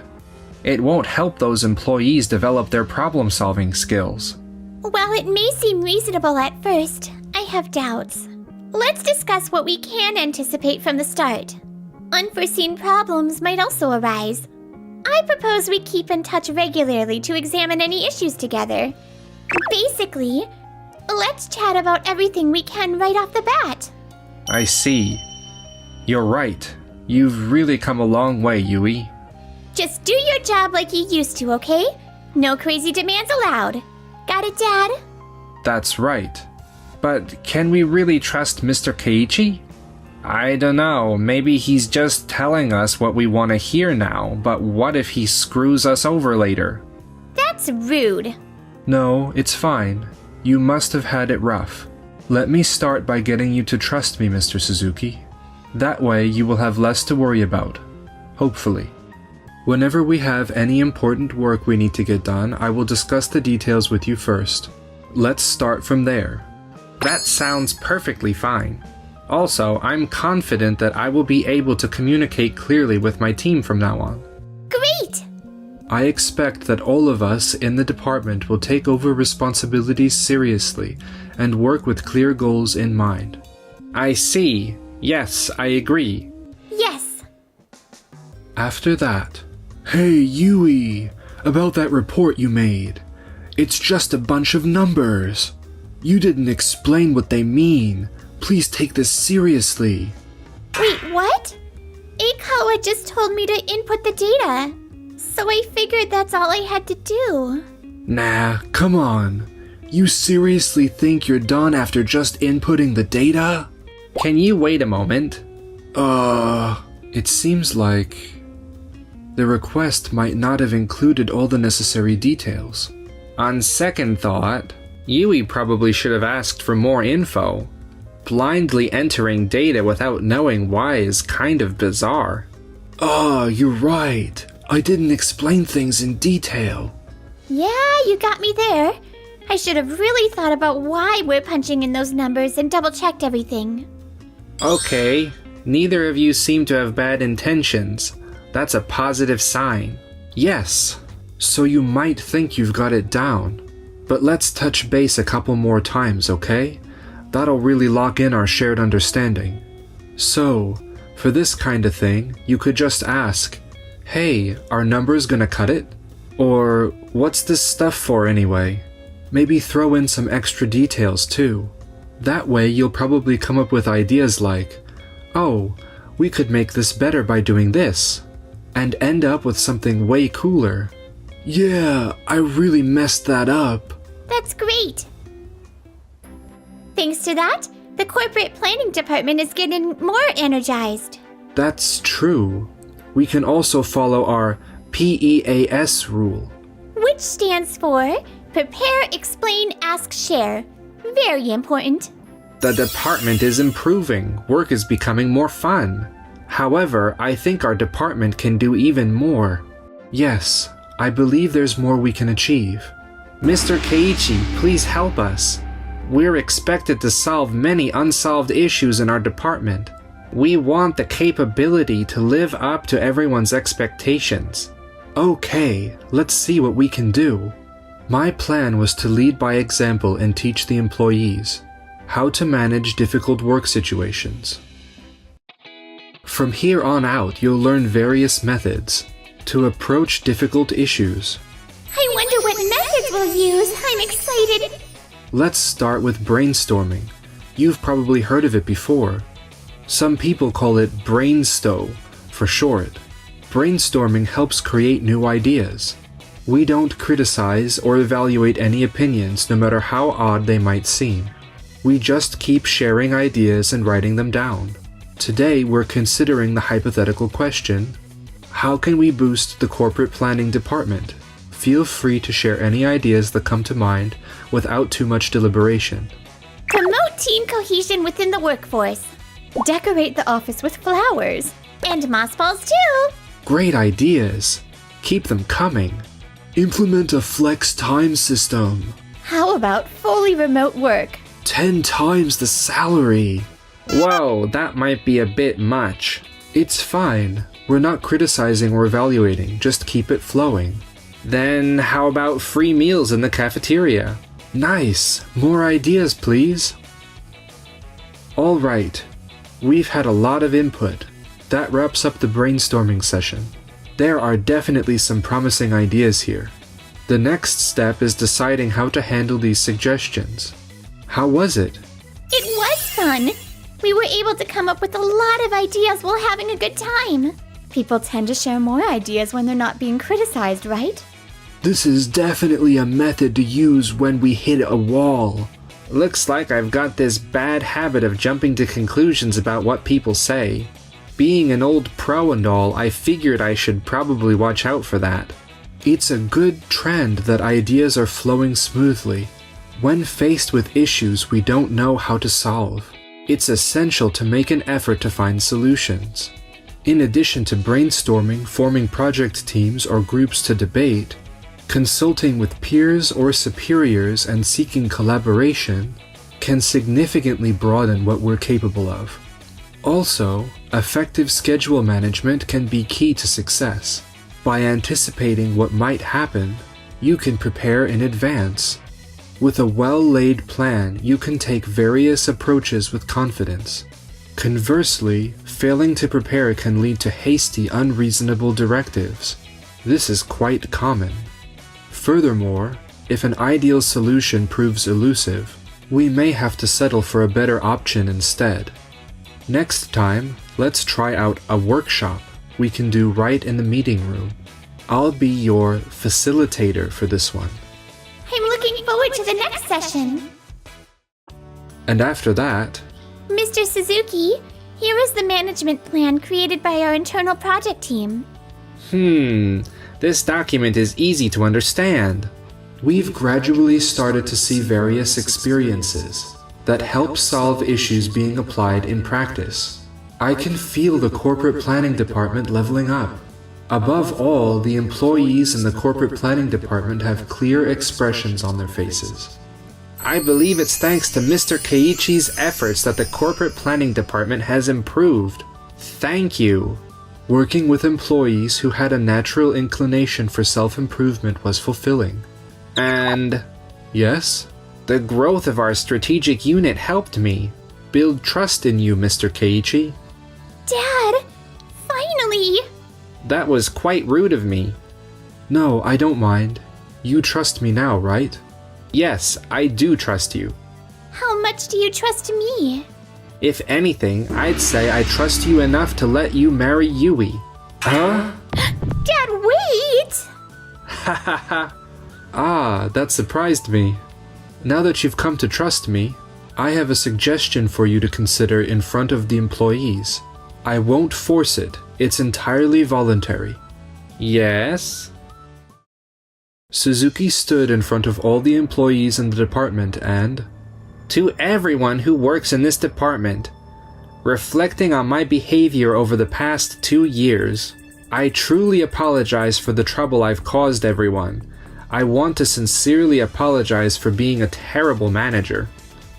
it won't help those employees develop their problem-solving skills. While it may seem reasonable at first, I have doubts. Let's discuss what we can anticipate from the start. Unforeseen problems might also arise. I propose we keep in touch regularly to examine any issues together. Basically, let's chat about everything we can right off the bat. I see. You're right. You've really come a long way, Yui. Just do your job like you used to, okay? No crazy demands allowed. Got it, Dad? That's right. But can we really trust Mr. Keiichi? I don't know, maybe he's just telling us what we want to hear now, but what if he screws us over later? That's rude. No, it's fine. You must have had it rough. Let me start by getting you to trust me, Mr. Suzuki. That way you will have less to worry about. Hopefully. Whenever we have any important work we need to get done, I will discuss the details with you first. Let's start from there. That sounds perfectly fine. Also, I'm confident that I will be able to communicate clearly with my team from now on. Great! I expect that all of us in the department will take over responsibilities seriously and work with clear goals in mind. I see. Yes, I agree. Yes. After that, hey Yui, about that report you made. It's just a bunch of numbers. You didn't explain what they mean. Please take this seriously. Wait, what? Aikawa just told me to input the data, so I figured that's all I had to do. Nah, come on. You seriously think you're done after just inputting the data? Can you wait a moment? It seems like the request might not have included all the necessary details. On second thought, Yui probably should have asked for more info. Blindly entering data without knowing why is kind of bizarre. You're right. I didn't explain things in detail. Yeah, you got me there. I should have really thought about why we're punching in those numbers and double-checked everything. Okay, neither of you seem to have bad intentions. That's a positive sign. Yes, so you might think you've got it down. But let's touch base a couple more times, okay? That'll really lock in our shared understanding. So, for this kind of thing, you could just ask, hey, are numbers gonna cut it? Or, what's this stuff for anyway? Maybe throw in some extra details too. That way you'll probably come up with ideas like, oh, we could make this better by doing this, and end up with something way cooler. Yeah, I really messed that up. That's great. Thanks to that, the corporate planning department is getting more energized. That's true. We can also follow our PEAS rule, which stands for Prepare, Explain, Ask, Share. Very important. The department is improving. Work is becoming more fun. However, I think our department can do even more. Yes, I believe there's more we can achieve. Mr. Keiichi, please help us. We're expected to solve many unsolved issues in our department. We want the capability to live up to everyone's expectations. Okay, let's see what we can do. My plan was to lead by example and teach the employees how to manage difficult work situations. From here on out, you'll learn various methods to approach difficult issues. I wonder what methods we'll use. I'm excited. Let's start with brainstorming. You've probably heard of it before. Some people call it BrainStow for short. Brainstorming helps create new ideas. We don't criticize or evaluate any opinions, no matter how odd they might seem. We just keep sharing ideas and writing them down. Today, we're considering the hypothetical question, how can we boost the corporate planning department? Feel free to share any ideas that come to mind without too much deliberation. Promote team cohesion within the workforce. Decorate the office with flowers. And moss balls too. Great ideas. Keep them coming. Implement a flex time system. How about fully remote work? 10 times the salary. Whoa, that might be a bit much. It's fine. We're not criticizing or evaluating, just keep it flowing. Then how about free meals in the cafeteria? Nice. More ideas, please. All right. We've had a lot of input. That wraps up the brainstorming session. There are definitely some promising ideas here. The next step is deciding how to handle these suggestions. How was it? It was fun. We were able to come up with a lot of ideas while having a good time. People tend to share more ideas when they're not being criticized, right? This is definitely a method to use when we hit a wall. Looks like I've got this bad habit of jumping to conclusions about what people say. Being an old pro and all, I figured I should probably watch out for that. It's a good trend that ideas are flowing smoothly. When faced with issues we don't know how to solve, it's essential to make an effort to find solutions. In addition to brainstorming, forming project teams or groups to debate, consulting with peers or superiors and seeking collaboration can significantly broaden what we're capable of. Also, effective schedule management can be key to success. By anticipating what might happen, you can prepare in advance. With a well-laid plan, you can take various approaches with confidence. Conversely, failing to prepare can lead to hasty, unreasonable directives. This is quite common. Furthermore, if an ideal solution proves elusive, we may have to settle for a better option instead. Next time, let's try out a workshop we can do right in the meeting room. I'll be your facilitator for this one. I'm looking forward to the next session. And after that, Mr. Suzuki, here is the management plan created by our internal project team. This document is easy to understand. We've gradually started to see various experiences that help solve issues being applied in practice. I can feel the corporate planning department leveling up. Above all, the employees in the corporate planning department have clear expressions on their faces. I believe it's thanks to Mr. Keiichi's efforts that the corporate planning department has improved. Thank you. Working with employees who had a natural inclination for self-improvement was fulfilling. And yes? The growth of our strategic unit helped me build trust in you, Mr. Keiichi. Dad! Finally! That was quite rude of me. No, I don't mind. You trust me now, right? Yes, I do trust you. How much do you trust me? If anything, I'd say I trust you enough to let you marry Yui. Huh? Dad, wait! Ha ha ha. Ah, that surprised me. Now that you've come to trust me, I have a suggestion for you to consider in front of the employees. I won't force it. It's entirely voluntary. Yes? Suzuki stood in front of all the employees in the department and... To everyone who works in this department, reflecting on my behavior over the past 2 years, I truly apologize for the trouble I've caused everyone. I want to sincerely apologize for being a terrible manager.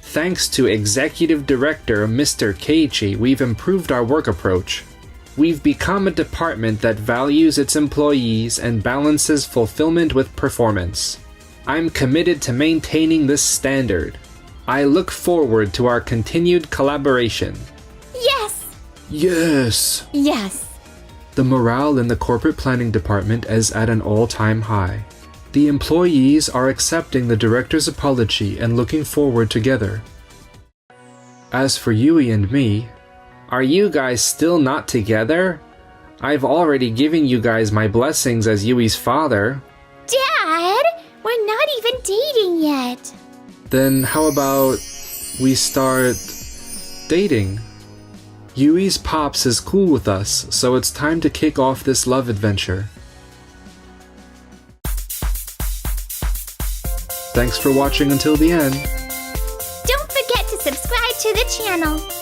Thanks to Executive Director Mr. Keiichi, we've improved our work approach. We've become a department that values its employees and balances fulfillment with performance. I'm committed to maintaining this standard. I look forward to our continued collaboration. Yes! Yes! Yes! The morale in the corporate planning department is at an all-time high. The employees are accepting the director's apology and looking forward together. As for Yui and me, are you guys still not together? I've already given you guys my blessings as Yui's father. Dad! We're not even dating yet. Then how about we start dating? Yui's pops is cool with us, so it's time to kick off this love adventure. Thanks for watching until the end. Don't forget to subscribe to the channel.